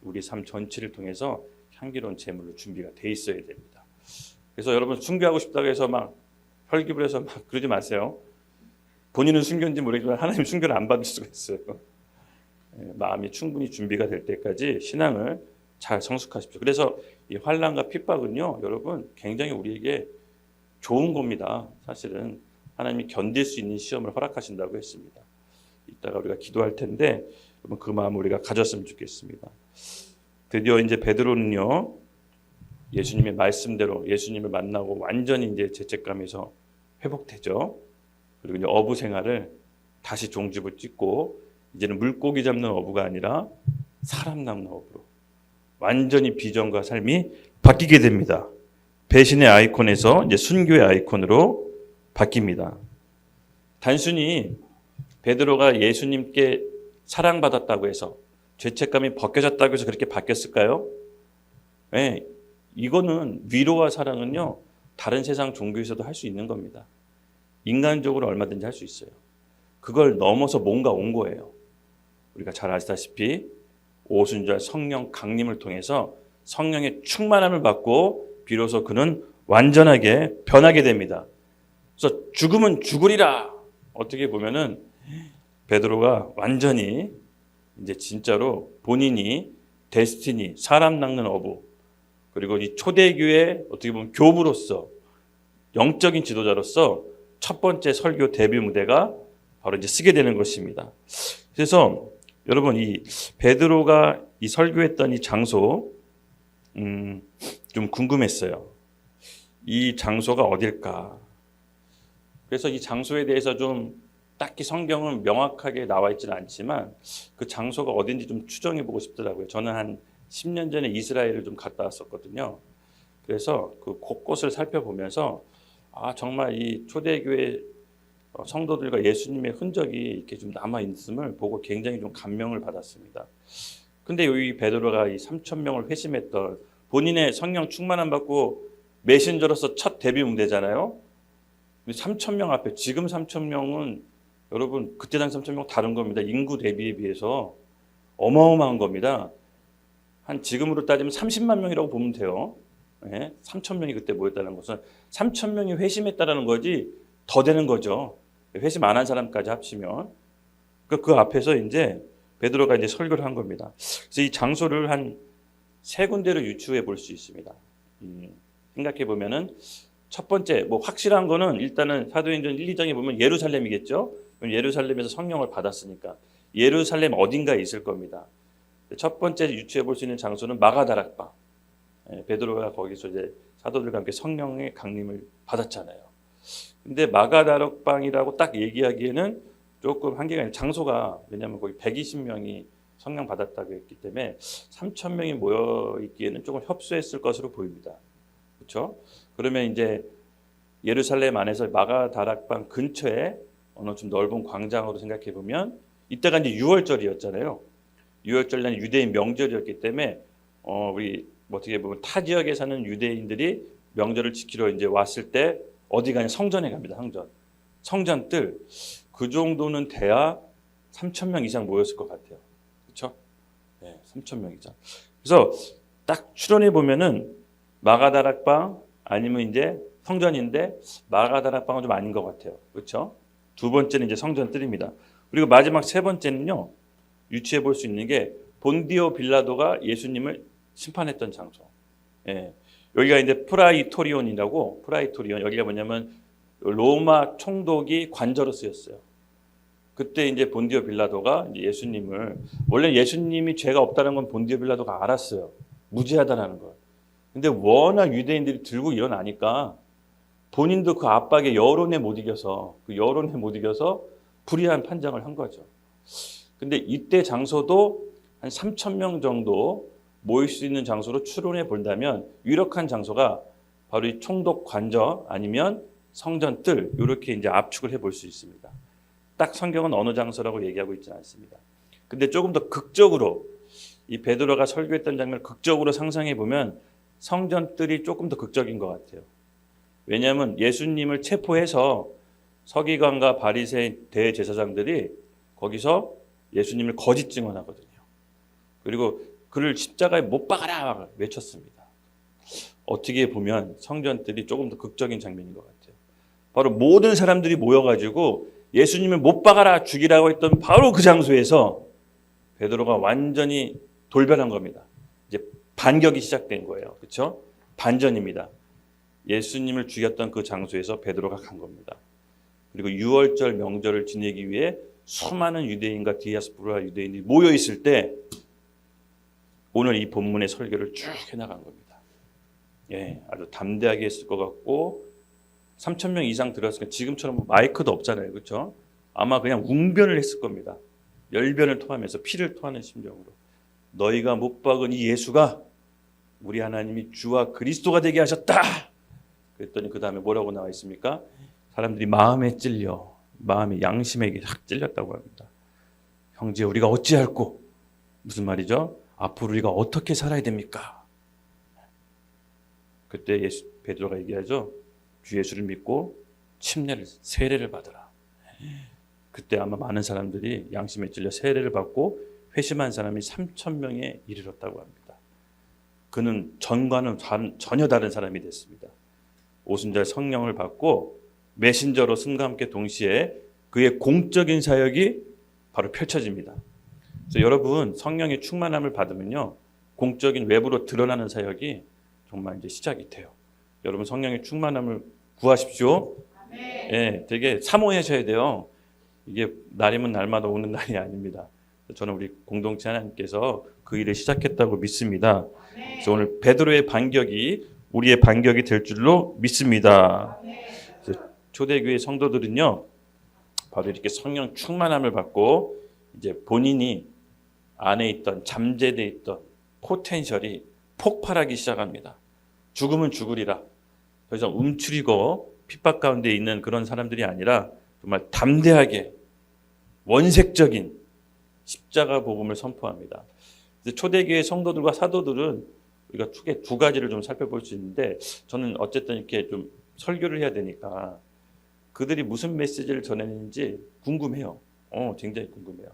Speaker 1: 우리 삶 전체를 통해서 향기로운 제물로 준비가 돼 있어야 됩니다. 그래서 여러분 순교하고 싶다고 해서 막 혈기부려서 막 그러지 마세요. 본인은 순교인지 모르겠지만 하나님 순교를 안 받을 수가 있어요. 마음이 충분히 준비가 될 때까지 신앙을 잘 성숙하십시오. 그래서 이 환난과 핍박은요 여러분 굉장히 우리에게 좋은 겁니다. 사실은 하나님이 견딜 수 있는 시험을 허락하신다고 했습니다. 이따가 우리가 기도할 텐데 그 마음을 우리가 가졌으면 좋겠습니다. 드디어 이제 베드로는요 예수님의 말씀대로 예수님을 만나고 완전히 이제 죄책감에서 회복되죠. 그리고 이제 어부 생활을 다시 종집을 찍고 이제는 물고기 잡는 어부가 아니라 사람 낚는 어부로 완전히 비전과 삶이 바뀌게 됩니다. 배신의 아이콘에서 이제 순교의 아이콘으로 바뀝니다. 단순히 베드로가 예수님께 사랑받았다고 해서 죄책감이 벗겨졌다고 해서 그렇게 바뀌었을까요? 네, 이거는 위로와 사랑은요 다른 세상 종교에서도 할 수 있는 겁니다. 인간적으로 얼마든지 할 수 있어요. 그걸 넘어서 뭔가 온 거예요. 우리가 잘 아시다시피 오순절 성령 강림을 통해서 성령의 충만함을 받고 비로소 그는 완전하게 변하게 됩니다. 그래서 죽으면 죽으리라. 어떻게 보면은 베드로가 완전히 이제 진짜로 본인이 데스티니, 사람 낚는 어부, 그리고 이 초대교회 어떻게 보면 교부로서 영적인 지도자로서 첫 번째 설교 데뷔 무대가 바로 이제 쓰게 되는 것입니다. 그래서 여러분 이 베드로가 이 설교했던 이 장소 좀 궁금했어요. 이 장소가 어딜까? 그래서 이 장소에 대해서 좀 딱히 성경은 명확하게 나와 있지는 않지만 그 장소가 어딘지 좀 추정해 보고 싶더라고요. 저는 한 10년 전에 이스라엘을 좀 갔다 왔었거든요. 그래서 그 곳곳을 살펴보면서 정말 이 초대교회 성도들과 예수님의 흔적이 이렇게 좀 남아 있음을 보고 굉장히 좀 감명을 받았습니다. 근데 여기 베드로가 이 3천 명을 회심했던 본인의 성령 충만함 받고 메신저로서 첫 데뷔 무대잖아요. 3천 명 앞에 지금 3천 명은 여러분 그때 당시 3천 명 다른 겁니다. 인구 대비에 비해서 어마어마한 겁니다. 한 지금으로 따지면 30만 명이라고 보면 돼요. 네? 3천 명이 그때 모였다는 것은 3천 명이 회심했다라는 거지 더 되는 거죠. 회심 안 한 사람까지 합치면 그 앞에서 이제 베드로가 이제 설교를 한 겁니다. 그래서 이 장소를 한 세 군데로 유추해 볼 수 있습니다. 생각해 보면은 첫 번째 뭐 확실한 거는 일단은 사도행전 1, 2장에 보면 예루살렘이겠죠. 예루살렘에서 성령을 받았으니까 예루살렘 어딘가에 있을 겁니다. 첫 번째 유추해 볼 수 있는 장소는 마가다락방. 베드로가 거기서 이제 사도들과 함께 성령의 강림을 받았잖아요. 근데 마가다락방이라고 딱 얘기하기에는 조금 한계가 있는 장소가 왜냐하면 거기 120명이 성령 받았다고 했기 때문에 3천 명이 모여 있기에는 조금 협소했을 것으로 보입니다. 그렇죠? 그러면 이제 예루살렘 안에서 마가다락방 근처에 어느 좀 넓은 광장으로 생각해 보면 이때가 이제 6월절이었잖아요. 6월절은 유대인 명절이었기 때문에 우리 어떻게 보면 타 지역에 사는 유대인들이 명절을 지키러 이제 왔을 때 어디 가냐 성전에 갑니다. 성전들 그 정도는 돼야 3천 명 이상 모였을 것 같아요. 그렇죠? 네, 3천 명 이상. 그래서 딱 추론해 보면은 마가다락방 아니면 이제 성전인데 마가다락방은 좀 아닌 것 같아요. 그렇죠? 두 번째는 이제 성전뜰입니다. 그리고 마지막 세 번째는요. 유추해 볼 수 있는 게 본디오 빌라도가 예수님을 심판했던 장소. 예. 여기가 이제 프라이토리온 여기가 뭐냐면 로마 총독이 관저로 쓰였어요. 그때 이제 본디오 빌라도가 이제 예수님을 원래 예수님이 죄가 없다는 건 본디오 빌라도가 알았어요. 무죄하다라는 걸. 근데 워낙 유대인들이 들고 일어나니까 본인도 그 압박에 여론에 못 이겨서 불의한 판정을 한 거죠. 근데 이때 장소도 한 3천 명 정도 모일 수 있는 장소로 추론해 본다면 유력한 장소가 바로 이 총독 관저 아니면 성전뜰 이렇게 이제 압축을 해볼 수 있습니다. 딱 성경은 어느 장소라고 얘기하고 있지는 않습니다. 근데 조금 더 극적으로 이 베드로가 설교했던 장면을 극적으로 상상해 보면 성전뜰이 조금 더 극적인 것 같아요. 왜냐하면 예수님을 체포해서 서기관과 바리새인 대제사장들이 거기서 예수님을 거짓 증언하거든요. 그리고 그를 십자가에 못 박아라 외쳤습니다. 어떻게 보면 성전뜰이 조금 더 극적인 장면인 것 같아요. 바로 모든 사람들이 모여가지고 예수님을 못 박아라 죽이라고 했던 바로 그 장소에서 베드로가 완전히 돌변한 겁니다. 이제 반격이 시작된 거예요. 그렇죠? 반전입니다. 예수님을 죽였던 그 장소에서 베드로가 간 겁니다. 그리고 6월절 명절을 지내기 위해 수많은 유대인과 디아스포라 유대인들이 모여 있을 때 오늘 이 본문의 설교를 쭉 해나간 겁니다. 예, 아주 담대하게 했을 것 같고 3천 명 이상 들었으니까 지금처럼 마이크도 없잖아요. 그렇죠? 아마 그냥 웅변을 했을 겁니다. 열변을 토하면서 피를 토하는 심정으로 너희가 못 박은 이 예수가 우리 하나님이 주와 그리스도가 되게 하셨다. 그랬더니 그 다음에 뭐라고 나와 있습니까? 사람들이 마음에 양심에 확 찔렸다고 합니다. 형제 우리가 어찌할꼬? 무슨 말이죠? 앞으로 우리가 어떻게 살아야 됩니까? 그때 베드로가 얘기하죠. 주 예수를 믿고 세례를 받으라. 그때 아마 많은 사람들이 양심에 찔려 세례를 받고 회심한 사람이 3천 명에 이르렀다고 합니다. 그는 전과는 전혀 다른 사람이 됐습니다. 오순절 성령을 받고 메신저로 승과 함께 동시에 그의 공적인 사역이 바로 펼쳐집니다. 그래서 여러분 성령의 충만함을 받으면요 공적인 외부로 드러나는 사역이 정말 이제 시작이 돼요. 여러분 성령의 충만함을 구하십시오. 예, 되게 사모하셔야 돼요. 이게 날이면 날마다 오는 날이 아닙니다. 저는 우리 공동체 하나님께서 그 일을 시작했다고 믿습니다. 그래서 오늘 베드로의 반격이 우리의 반격이 될 줄로 믿습니다. 초대교회 성도들은요, 바로 이렇게 성령 충만함을 받고 이제 본인이 안에 있던 잠재되어 있던 포텐셜이 폭발하기 시작합니다. 죽으면 죽으리라. 더 이상 움츠리고 핍박 가운데 있는 그런 사람들이 아니라 정말 담대하게 원색적인 십자가 복음을 선포합니다. 초대교회 성도들과 사도들은 우리가 크게 두 가지를 좀 살펴볼 수 있는데, 저는 어쨌든 이렇게 좀 설교를 해야 되니까 그들이 무슨 메시지를 전했는지 궁금해요. 굉장히 궁금해요.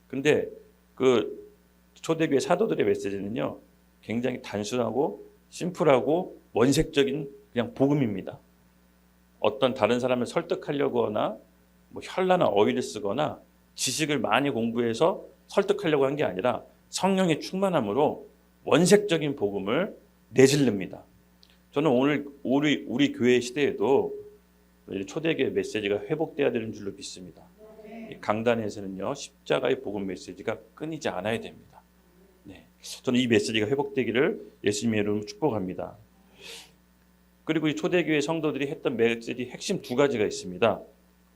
Speaker 1: 근데 그 초대교회 사도들의 메시지는요, 굉장히 단순하고 심플하고 원색적인 그냥 복음입니다. 어떤 다른 사람을 설득하려고 하거나 뭐 현란한 어휘를 쓰거나 지식을 많이 공부해서 설득하려고 한 게 아니라 성령의 충만함으로 원색적인 복음을 내질릅니다. 저는 오늘 우리 교회 시대에도 초대교회 메시지가 회복돼야 되는 줄로 믿습니다. 강단에서는요, 십자가의 복음 메시지가 끊이지 않아야 됩니다. 네, 저는 이 메시지가 회복되기를 예수님의 이름으로 축복합니다. 그리고 이 초대교회 성도들이 했던 메시지 핵심 두 가지가 있습니다.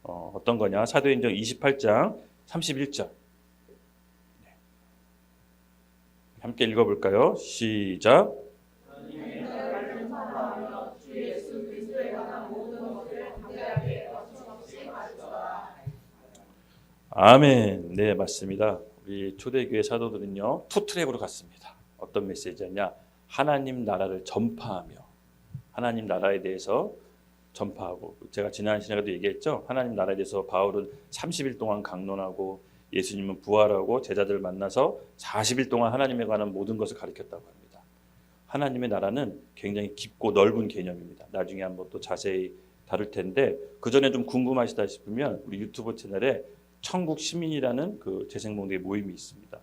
Speaker 1: 어떤 거냐? 사도행전 28장 31절. 함께 읽어볼까요? 시작. 아멘. 네, 맞습니다. 우리 초대교회 사도들은요, 투트랙으로 갔습니다. 어떤 메시지였냐? 하나님 나라를 전파하며, 하나님 나라에 대해서 전파하고, 제가 지난 시간에도 얘기했죠. 하나님 나라에 대해서 바울은 30일 동안 강론하고 예수님은 부활하고 제자들을 만나서 40일 동안 하나님에 관한 모든 것을 가르쳤다고 합니다. 하나님의 나라는 굉장히 깊고 넓은 개념입니다. 나중에 한번 또 자세히 다룰 텐데, 그 전에 좀 궁금하시다 싶으면 우리 유튜브 채널에 천국 시민이라는 그 재생목록의 모임이 있습니다.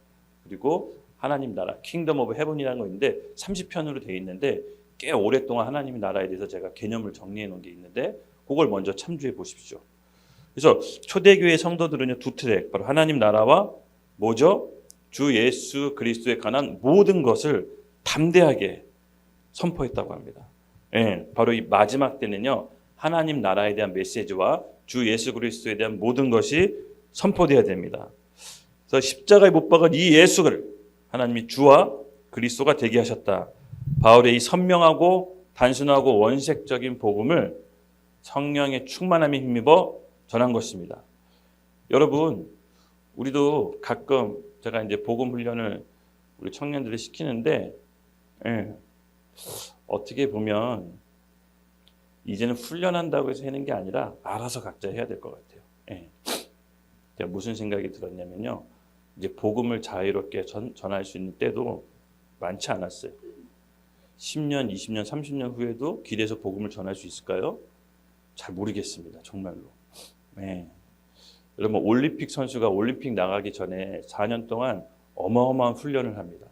Speaker 1: 그리고 하나님 나라, 킹덤 오브 헤븐이라는 거 있는데 30편으로 되어 있는데, 꽤 오랫동안 하나님의 나라에 대해서 제가 개념을 정리해 놓은 게 있는데 그걸 먼저 참조해 보십시오. 그래서 초대교회 성도들은요, 두 트랙, 바로 하나님 나라와 뭐죠? 주 예수 그리스도에 관한 모든 것을 담대하게 선포했다고 합니다. 예, 바로 이 마지막 때는요, 하나님 나라에 대한 메시지와 주 예수 그리스도에 대한 모든 것이 선포되어야 됩니다. 그래서 십자가에 못 박은 이 예수를 하나님이 주와 그리스도가 되게 하셨다. 바울의 이 선명하고 단순하고 원색적인 복음을 성령의 충만함에 힘입어 전한 것입니다. 여러분, 우리도 가끔 제가 이제 복음 훈련을 우리 청년들을 시키는데, 어떻게 보면 이제는 훈련한다고 해서 하는 게 아니라 알아서 각자 해야 될 것 같아요. 제가 무슨 생각이 들었냐면요, 이제 복음을 자유롭게 전할 수 있는 때도 많지 않았어요. 10년, 20년, 30년 후에도 길에서 복음을 전할 수 있을까요? 잘 모르겠습니다. 정말로. 여러분, 올림픽 선수가 올림픽 나가기 전에 4년 동안 어마어마한 훈련을 합니다.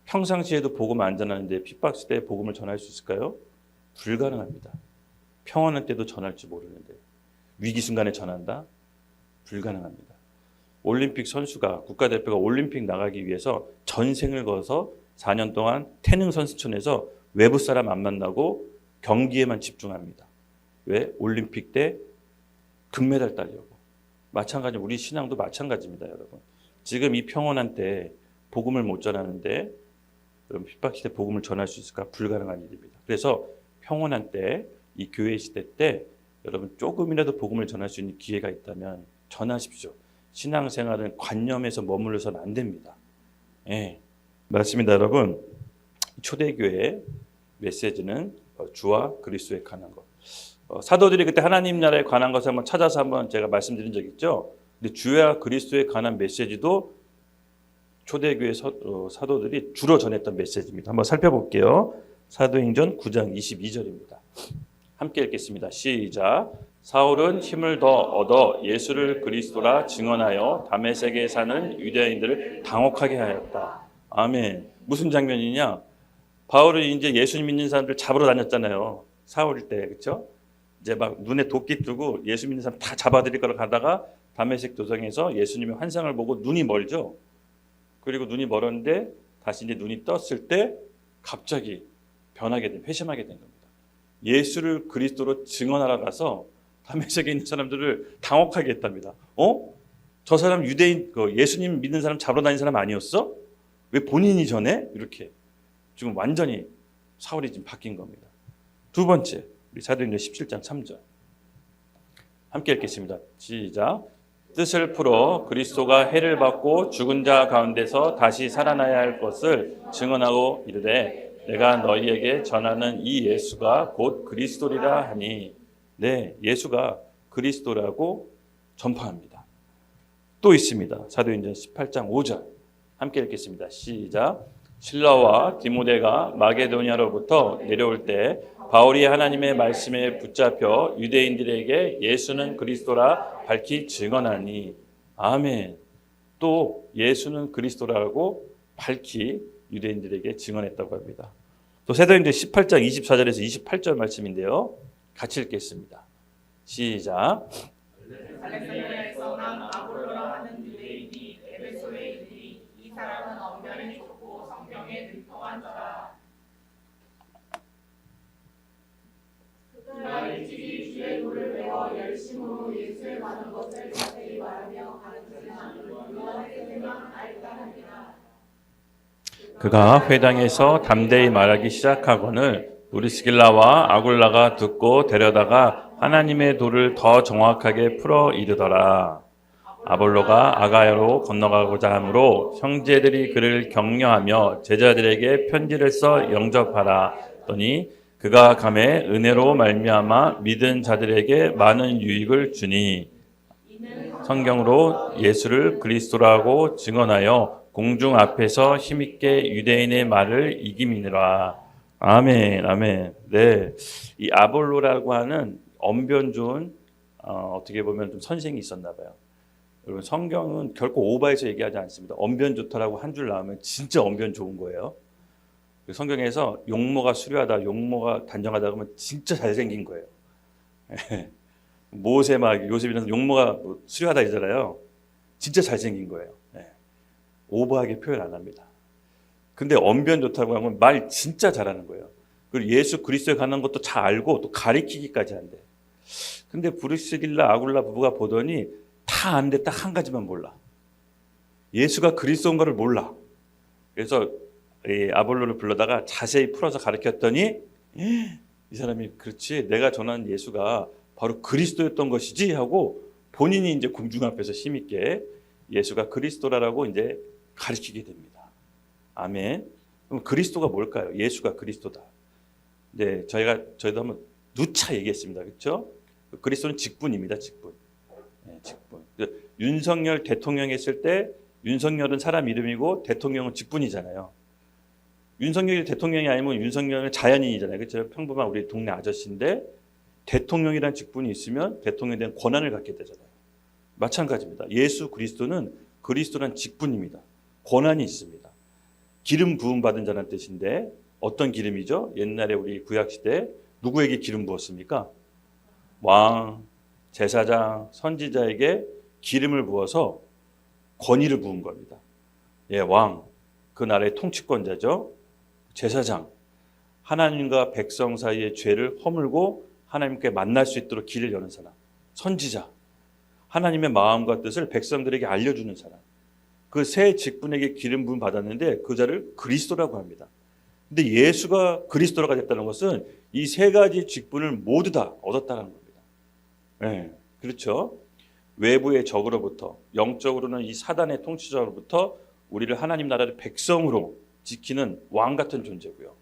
Speaker 1: 평상시에도 복음 안 전하는데 핍박 시대에 복음을 전할 수 있을까요? 불가능합니다. 평안할 때도 전할지 모르는데 위기 순간에 전한다? 불가능합니다. 올림픽 선수가, 국가대표가 올림픽 나가기 위해서 전생을 걸어서 4년 동안 태릉 선수촌에서 외부 사람 안 만나고 경기에만 집중합니다. 왜? 올림픽 때 금메달 따려고. 마찬가지, 우리 신앙도 마찬가지입니다, 여러분. 지금 이 평온한 때 복음을 못 전하는데 여러분, 핍박 시대 복음을 전할 수 있을까? 불가능한 일입니다. 그래서 평온한 때, 이 교회 시대 때 여러분 조금이라도 복음을 전할 수 있는 기회가 있다면 전하십시오. 신앙생활은 관념에서 머물러서는 안 됩니다. 맞습니다, 여러분. 초대교회의 메시지는 주와 그리스도에 관한 것. 사도들이 그때 하나님 나라에 관한 것을 한번 찾아서 한번 제가 말씀드린 적 있죠. 근데 주와 그리스도에 관한 메시지도 초대교회 사도들이 주로 전했던 메시지입니다. 한번 살펴볼게요. 사도행전 9장 22절입니다. 함께 읽겠습니다. 시작. 사울은 힘을 더 얻어 예수를 그리스도라 증언하여 다메섹에 사는 유대인들을 당혹하게 하였다. 아멘. 무슨 장면이냐? 바울은 이제 예수님 믿는 사람들 잡으러 다녔잖아요. 사울 때, 그렇죠? 이제 막 눈에 도끼 뜨고 예수 믿는 사람 다 잡아들일 거라 가다가 다메섹 도성에서 예수님의 환상을 보고 눈이 멀죠. 그리고 눈이 멀었는데 다시 이제 눈이 떴을 때 갑자기 회심하게 된 겁니다. 예수를 그리스도로 증언하러 가서 다메섹에 있는 사람들을 당혹하게 했답니다. 저 사람 유대인, 예수님 믿는 사람 잡으러 다니는 사람 아니었어? 왜 본인이 전해? 이렇게 지금 완전히 사울이 지금 바뀐 겁니다. 두 번째, 우리 사도행전 17장 3절 함께 읽겠습니다. 시작. 뜻을 풀어 그리스도가 해를 받고 죽은 자 가운데서 다시 살아나야 할 것을 증언하고 이르되 내가 너희에게 전하는 이 예수가 곧 그리스도리라 하니. 네, 예수가 그리스도라고 전파합니다. 또 있습니다. 사도행전 18장 5절 함께 읽겠습니다. 시작. 실라와 디모데가 마게도니아로부터 내려올 때 바울이 하나님의 말씀에 붙잡혀 유대인들에게 예수는 그리스도라 밝히 증언하니. 아멘. 또 예수는 그리스도라고 밝히 유대인들에게 증언했다고 합니다. 또 사도행전 18장 24절에서 28절 말씀인데요. 같이 읽겠습니다. 시작.
Speaker 2: 알렉산드리아에서 난 아볼로라 하는 유대인이 에베소에 이르니 이 사람은 언변이 좋고 성경에 능통한 자라. 그가 일찍이 주의 도를 배워 열심으로 예수에 관한 것을 자세히 말하며 가르치는 유대인들만 알다 하니라.
Speaker 1: 그가 회당에서 담대히 말하기 시작하거늘 브리스길라와 아굴라가 듣고 데려다가 하나님의 도를 더 정확하게 풀어 이르더라. 아볼로가 아가야로 건너가고자 하므로 형제들이 그를 격려하며 제자들에게 편지를 써 영접하라 더니 그가 감에 은혜로 말미암아 믿은 자들에게 많은 유익을 주니 성경으로 예수를 그리스도라고 증언하여 공중 앞에서 힘있게 유대인의 말을 이김이니라. 아멘, 아멘. 네, 이 아볼로라고 하는 언변 좋은 어떻게 보면 좀 선생이 있었나 봐요. 여러분 성경은 결코 오버해서 얘기하지 않습니다. 언변 좋다라고 한 줄 나오면 진짜 언변 좋은 거예요. 성경에서 용모가 수려하다, 용모가 단정하다 그러면 진짜 잘생긴 거예요. 모세 막 요셉이라서 용모가 수려하다 이잖아요. 진짜 잘생긴 거예요. 오버하게 표현 안 합니다. 근데 언변 좋다고 하면 말 진짜 잘하는 거예요. 그리고 예수 그리스도에 관한 것도 잘 알고 또 가리키기까지 한대. 근데 브리스길라 아굴라 부부가 보더니 다 아는데 딱 한 가지만 몰라. 예수가 그리스도인 거를 몰라. 그래서 이 아볼로를 불러다가 자세히 풀어서 가르쳤더니 이 사람이 그렇지 내가 전한 예수가 바로 그리스도였던 것이지 하고 본인이 이제 공중 앞에서 힘있게 예수가 그리스도라고 이제 가르치게 됩니다. 아멘. 그럼 그리스도가 뭘까요? 예수가 그리스도다. 네, 저희도 한번 누차 얘기했습니다. 그렇죠? 그리스도는 직분입니다. 직분. 네, 직분. 윤석열 대통령 했을 때 윤석열은 사람 이름이고 대통령은 직분이잖아요. 윤석열이 대통령이 아니면 윤석열은 자연인이잖아요. 그렇죠? 평범한 우리 동네 아저씨인데 대통령이라는 직분이 있으면 대통령에 대한 권한을 갖게 되잖아요. 마찬가지입니다. 예수 그리스도는 그리스도란 직분입니다. 권한이 있습니다. 기름 부음 받은 자라는 뜻인데 어떤 기름이죠? 옛날에 우리 구약시대 누구에게 기름 부었습니까? 왕, 제사장, 선지자에게 기름을 부어서 권위를 부은 겁니다. 예, 왕, 그 나라의 통치권자죠. 제사장, 하나님과 백성 사이의 죄를 허물고 하나님께 만날 수 있도록 길을 여는 사람. 선지자, 하나님의 마음과 뜻을 백성들에게 알려주는 사람. 그 세 직분에게 기름 부음 받았는데 그 자를 그리스도라고 합니다. 근데 예수가 그리스도가 됐다는 것은 이 세 가지 직분을 모두 다 얻었다는 겁니다. 네, 그렇죠. 외부의 적으로부터, 영적으로는 이 사단의 통치자로부터 우리를 하나님 나라의 백성으로 지키는 왕 같은 존재고요.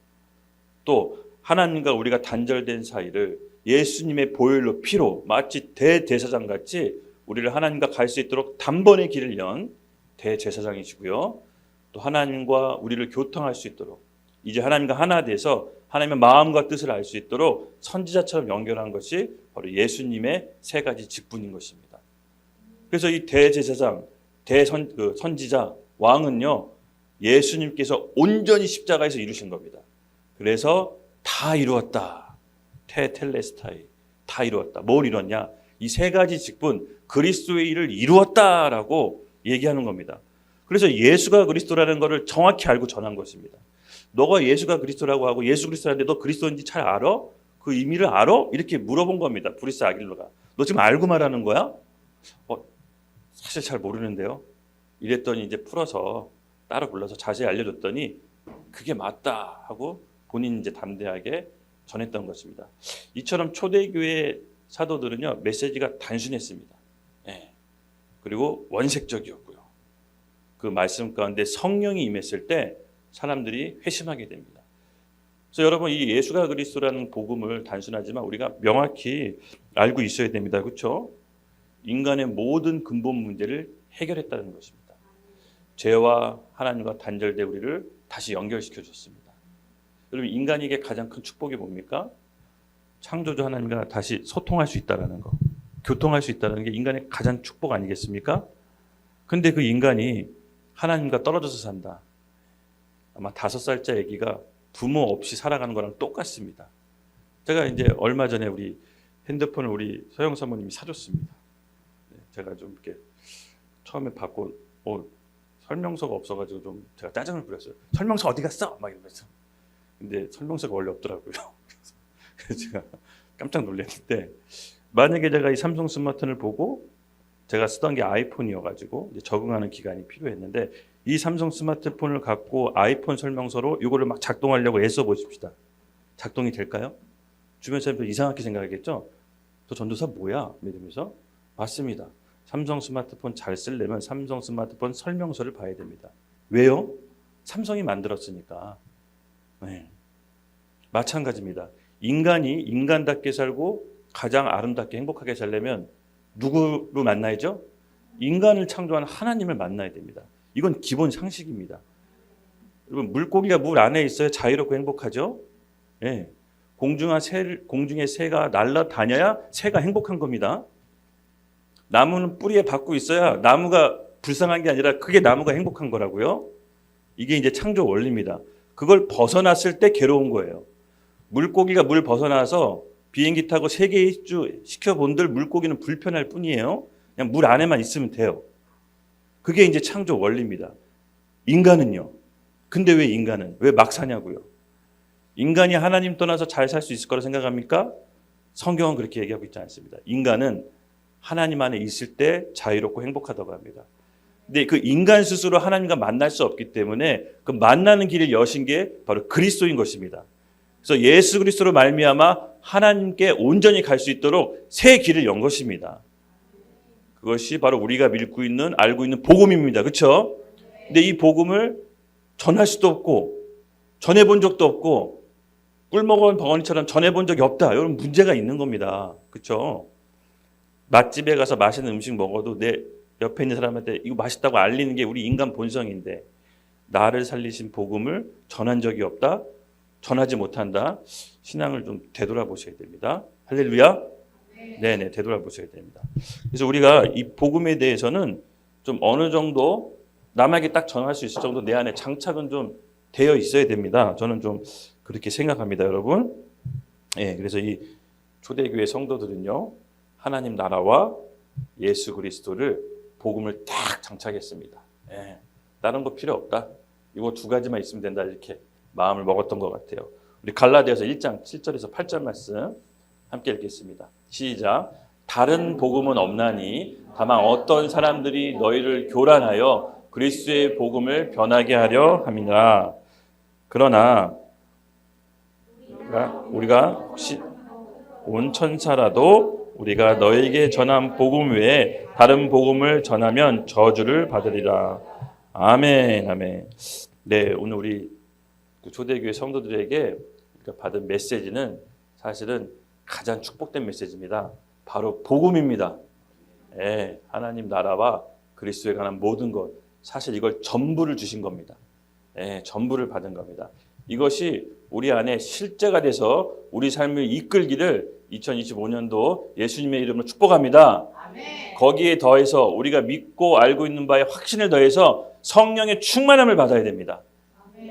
Speaker 1: 또 하나님과 우리가 단절된 사이를 예수님의 보혈로 피로 마치 대제사장 같이 우리를 하나님과 갈 수 있도록 단번에 길을 연 대제사장이시고요. 또 하나님과 우리를 교통할 수 있도록 이제 하나님과 하나 돼서 하나님의 마음과 뜻을 알 수 있도록 선지자처럼 연결한 것이 바로 예수님의 세 가지 직분인 것입니다. 그래서 이 대제사장, 선지자, 왕은요 예수님께서 온전히 십자가에서 이루신 겁니다. 그래서 다 이루었다. 테텔레스타이. 다 이루었다. 뭘 이뤘냐? 이 세 가지 직분 그리스도의 일을 이루었다라고 얘기하는 겁니다. 그래서 예수가 그리스도라는 것을 정확히 알고 전한 것입니다. 너가 예수가 그리스도라고 하고 예수 그리스도라는데 너 그리스도인지 잘 알아? 그 의미를 알아? 이렇게 물어본 겁니다. 브리스 아길로가. 너 지금 알고 말하는 거야? 사실 잘 모르는데요. 이랬더니 이제 풀어서 따로 불러서 자세히 알려줬더니 그게 맞다 하고 본인이 이제 담대하게 전했던 것입니다. 이처럼 초대교회 사도들은요, 메시지가 단순했습니다. 예. 그리고 원색적이었고요. 그 말씀 가운데 성령이 임했을 때 사람들이 회심하게 됩니다. 그래서 여러분, 이 예수가 그리스도라는 복음을 단순하지만 우리가 명확히 알고 있어야 됩니다. 그렇죠? 인간의 모든 근본 문제를 해결했다는 것입니다. 죄와 하나님과 단절된 우리를 다시 연결시켜 줬습니다. 여러분, 인간에게 가장 큰 축복이 뭡니까? 창조주 하나님과 다시 소통할 수 있다는 거, 교통할 수 있다는 게 인간의 가장 축복 아니겠습니까? 근데 그 인간이 하나님과 떨어져서 산다. 아마 5살짜 아기가 부모 없이 살아가는 거랑 똑같습니다. 제가 이제 얼마 전에 우리 핸드폰을 우리 서영 사모님이 사줬습니다. 제가 좀 이렇게 처음에 받고 설명서가 없어가지고 좀 제가 짜증을 부렸어요. 설명서 어디 갔어? 막 이러면서. 근데 설명서가 원래 없더라고요. 그래서 제가 깜짝 놀랐는데, 만약에 제가 이 삼성 스마트폰을 보고 제가 쓰던 게 아이폰이어가지고 이제 적응하는 기간이 필요했는데, 이 삼성 스마트폰을 갖고 아이폰 설명서로 이거를 막 작동하려고 애써 보십시다. 작동이 될까요? 주변 사람들 이상하게 생각하겠죠? 저 전도사 뭐야? 이러면서. 맞습니다. 삼성 스마트폰 잘 쓰려면 삼성 스마트폰 설명서를 봐야 됩니다. 왜요? 삼성이 만들었으니까. 네. 마찬가지입니다. 인간이 인간답게 살고 가장 아름답게 행복하게 살려면 누구를 만나야죠? 인간을 창조한 하나님을 만나야 됩니다. 이건 기본 상식입니다. 여러분, 물고기가 물 안에 있어야 자유롭고 행복하죠? 네. 공중의 새가 날아다녀야 새가 행복한 겁니다. 나무는 뿌리에 박고 있어야 나무가 불쌍한 게 아니라 그게 나무가 행복한 거라고요. 이게 이제 창조 원리입니다. 그걸 벗어났을 때 괴로운 거예요. 물고기가 물 벗어나서 비행기 타고 세계 일주 시켜본들 물고기는 불편할 뿐이에요. 그냥 물 안에만 있으면 돼요. 그게 이제 창조 원리입니다. 인간은요. 근데 왜 인간은? 왜 막 사냐고요? 인간이 하나님 떠나서 잘 살 수 있을 거라 생각합니까? 성경은 그렇게 얘기하고 있지 않습니다. 인간은 하나님 안에 있을 때 자유롭고 행복하다고 합니다. 근데 그 인간 스스로 하나님과 만날 수 없기 때문에 그 만나는 길을 여신 게 바로 그리스도인 것입니다. 그래서 예수 그리스도로 말미암아 하나님께 온전히 갈 수 있도록 새 길을 연 것입니다. 그것이 바로 우리가 믿고 있는, 알고 있는 복음입니다. 그렇죠? 근데 이 복음을 전할 수도 없고 전해본 적도 없고 꿀먹은 벙어리처럼 전해본 적이 없다. 이런 문제가 있는 겁니다. 그렇죠? 맛집에 가서 맛있는 음식 먹어도 내 옆에 있는 사람한테 이거 맛있다고 알리는 게 우리 인간 본성인데, 나를 살리신 복음을 전한 적이 없다, 전하지 못한다. 신앙을 좀 되돌아보셔야 됩니다. 할렐루야. 네네, 되돌아보셔야 됩니다. 그래서 우리가 이 복음에 대해서는 좀 어느 정도 남에게 딱 전할 수 있을 정도 내 안에 장착은 좀 되어 있어야 됩니다. 저는 좀 그렇게 생각합니다, 여러분. 예, 그래서 이 초대교회 성도들은요, 하나님 나라와 예수 그리스도를 복음을 딱 장착했습니다. 예, 다른 거 필요 없다. 이거 2가지만 있으면 된다, 이렇게 마음을 먹었던 것 같아요. 우리 갈라디아서 1장 7절에서 8절 말씀 함께 읽겠습니다. 시작. 다른 복음은 없나니 다만 어떤 사람들이 너희를 교란하여 그리스도의 복음을 변하게 하려 함이라. 그러나 우리가 혹시 온 천사라도 우리가 너에게 전한 복음 외에 다른 복음을 전하면 저주를 받으리라. 아멘, 아멘. 네, 오늘 우리 초대교회 성도들에게 받은 메시지는 사실은 가장 축복된 메시지입니다. 바로 복음입니다. 예, 하나님 나라와 그리스도에 관한 모든 것, 사실 이걸 전부를 주신 겁니다. 예, 전부를 받은 겁니다. 이것이 우리 안에 실제가 돼서 우리 삶을 이끌기를 2025년도 예수님의 이름으로 축복합니다. 아멘. 거기에 더해서 우리가 믿고 알고 있는 바에 확신을 더해서 성령의 충만함을 받아야 됩니다.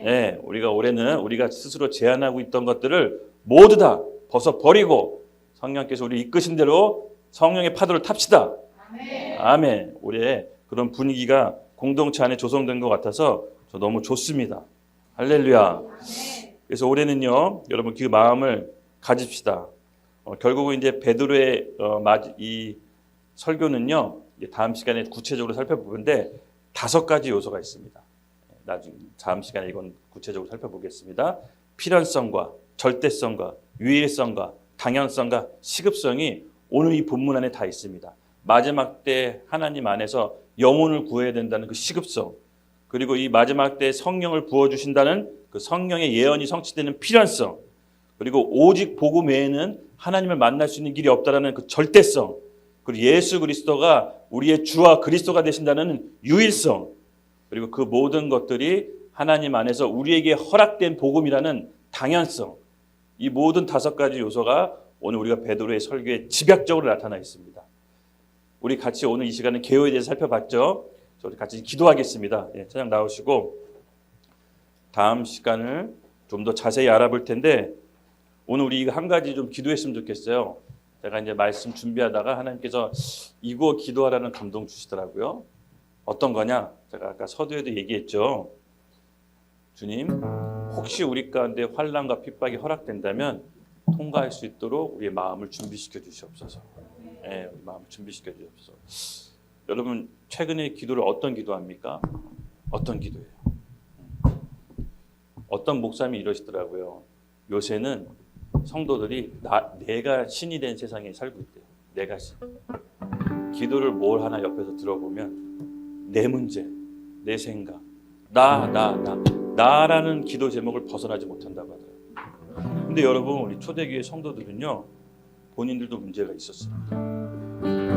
Speaker 1: 예, 우리가 올해는 우리가 스스로 제안하고 있던 것들을 모두 다 벗어버리고 성령께서 우리 이끄신 대로 성령의 파도를 탑시다. 아멘. 올해 그런 분위기가 공동체 안에 조성된 것 같아서 저 너무 좋습니다. 할렐루야. 그래서 올해는요, 여러분 그 마음을 가집시다. 결국은 이제 베드로의 이 설교는요, 다음 시간에 구체적으로 살펴보는데 5가지 요소가 있습니다. 나중에 다음 시간에 이건 구체적으로 살펴보겠습니다. 필연성과 절대성과 유일성과 당연성과 시급성이 오늘 이 본문 안에 다 있습니다. 마지막 때 하나님 안에서 영혼을 구해야 된다는 그 시급성, 그리고 이 마지막 때 성령을 부어주신다는 그 성령의 예언이 성취되는 필연성, 그리고 오직 복음 외에는 하나님을 만날 수 있는 길이 없다라는 그 절대성, 그리고 예수 그리스도가 우리의 주와 그리스도가 되신다는 유일성, 그리고 그 모든 것들이 하나님 안에서 우리에게 허락된 복음이라는 당연성, 이 모든 5가지 요소가 오늘 우리가 베드로의 설교에 집약적으로 나타나 있습니다. 우리 같이 오늘 이 시간에 개요에 대해서 살펴봤죠. 우리 같이 기도하겠습니다. 찬양 나오시고 다음 시간을 좀 더 자세히 알아볼 텐데 오늘 우리 한 가지 좀 기도했으면 좋겠어요. 제가 이제 말씀 준비하다가 하나님께서 이거 기도하라는 감동 주시더라고요. 어떤 거냐? 제가 아까 서두에도 얘기했죠. 주님, 혹시 우리 가운데 환난과 핍박이 허락된다면 통과할 수 있도록 우리의 마음을 준비시켜 주시옵소서. 네, 우리 마음을 준비시켜 주시옵소서. 여러분 최근에 기도를 어떤 기도합니까? 어떤 기도예요? 어떤 목사님이 이러시더라고요. 요새는 성도들이 내가 신이 된 세상에 살고 있대요. 내가 신. 기도를 뭘 하나 옆에서 들어보면 내 문제, 내 생각, 나라는 기도 제목을 벗어나지 못한다고 하더라고요. 근데 여러분 우리 초대교회 성도들은요, 본인들도 문제가 있었습니다.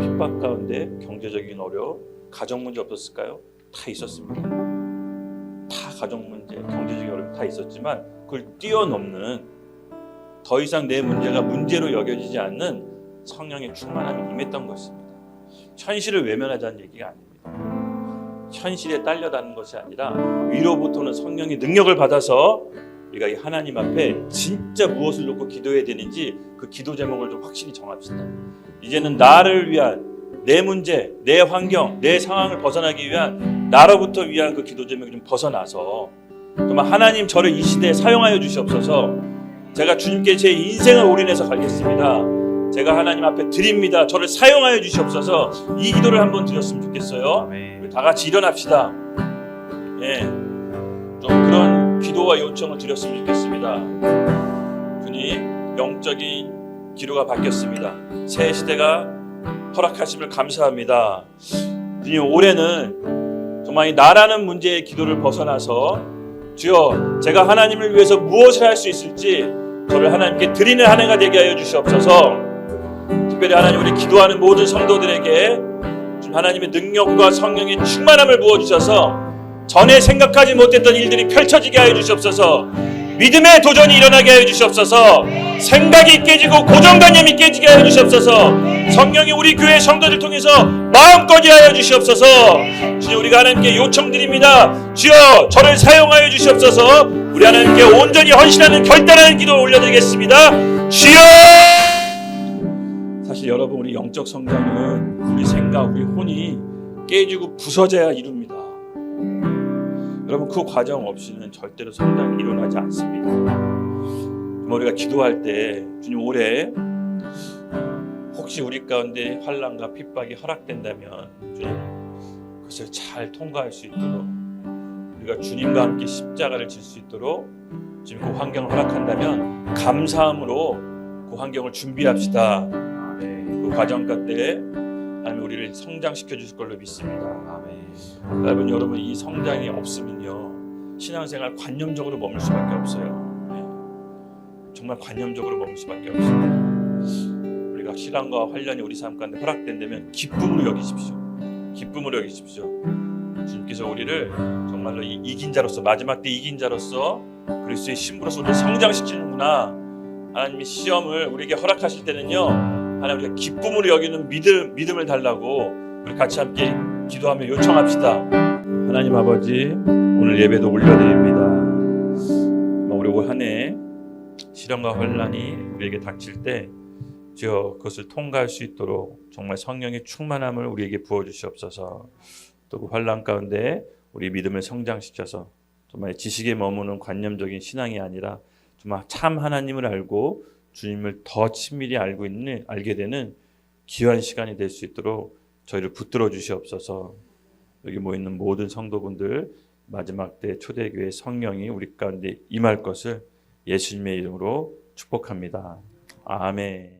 Speaker 1: 핍박 가운데 경제적인 어려움, 가정 문제 없었을까요? 다 있었습니다. 다 가정 문제, 경제적인 어려움 다 있었지만 그걸 뛰어넘는, 더 이상 내 문제가 문제로 여겨지지 않는 성령의 충만함이 임했던 것입니다. 현실을 외면하자는 얘기가 아닙니다. 현실에 딸려다는 것이 아니라 위로부터는 성령의 능력을 받아서 우리가 이 하나님 앞에 진짜 무엇을 놓고 기도해야 되는지 그 기도 제목을 좀 확실히 정합시다. 이제는 나를 위한, 내 문제, 내 환경, 내 상황을 벗어나기 위한, 나로부터 위한 그 기도 제목을 좀 벗어나서 정말 하나님 저를 이 시대에 사용하여 주시옵소서. 제가 주님께 제 인생을 올인해서 갈겠습니다. 제가 하나님 앞에 드립니다. 저를 사용하여 주시옵소서. 이 기도를 한번 드렸으면 좋겠어요. 우리 다 같이 일어납시다. 예, 좀 그런 기도와 요청을 드렸으면 좋겠습니다. 주님, 영적인 기도가 바뀌었습니다. 새 시대가 허락하심을 감사합니다. 주님, 올해는 정말 이 나라는 문제의 기도를 벗어나서 주여, 제가 하나님을 위해서 무엇을 할 수 있을지 저를 하나님께 드리는 한 해가 되게 하여 주시옵소서. 특별히 하나님, 우리 기도하는 모든 성도들에게 하나님의 능력과 성령의 충만함을 부어주셔서 전에 생각하지 못했던 일들이 펼쳐지게 하여 주시옵소서. 믿음의 도전이 일어나게 하여 주시옵소서. 생각이 깨지고 고정관념이 깨지게 하여 주시옵소서. 성령이 우리 교회 성도들 통해서 마음껏 하여 주시옵소서. 주님, 우리가 하나님께 요청드립니다. 주여, 저를 사용하여 주시옵소서. 우리 하나님께 온전히 헌신하는 결단하는 기도 올려드리겠습니다. 주여! 사실 여러분, 우리 영적 성장은 우리 생각, 우리 혼이 깨지고 부서져야 이룹니다. 여러분, 그 과정 없이는 절대로 성장이 일어나지 않습니다. 우리가 기도할 때 주님, 올해 혹시 우리 가운데 환난과 핍박이 허락된다면 주님, 그것을 잘 통과할 수 있도록, 우리가 주님과 함께 십자가를 질 수 있도록 지금 그 환경을 허락한다면 감사함으로 그 환경을 준비합시다. 그 과정 가운데 하나님 우리를 성장시켜 주실 걸로 믿습니다. 여러분 이 성장이 없으면요, 신앙생활 관념적으로 머물 수밖에 없어요. 정말 관념적으로 머물 수밖에 없습니다. 우리가 시간과 환란이 우리 삶 가운데 허락된다면 기쁨으로 여기십시오. 기쁨으로 여기십시오. 주님께서 우리를 정말로 이긴 자로서, 마지막 때 이긴 자로서 그리스도의 신부로서 우리를 성장시키는구나. 하나님이 시험을 우리에게 허락하실 때는요, 하나님 우리가 기쁨으로 여기는 믿음을 달라고 우리 같이 함께 기도하며 요청합시다. 하나님 아버지, 오늘 예배도 올려드립니다. 우리 올 한 해 시련과 환난이 우리에게 닥칠 때 주여 그것을 통과할 수 있도록 정말 성령의 충만함을 우리에게 부어주시옵소서. 또 그 환난 가운데 우리 믿음을 성장시켜서 정말 지식에 머무는 관념적인 신앙이 아니라 정말 참 하나님을 알고 주님을 더 친밀히 알게 되는 귀한 시간이 될 수 있도록 저희를 붙들어 주시옵소서. 여기 모이는 모든 성도분들 마지막 때 초대교회 성령이 우리 가운데 임할 것을 예수님의 이름으로 축복합니다. 아멘.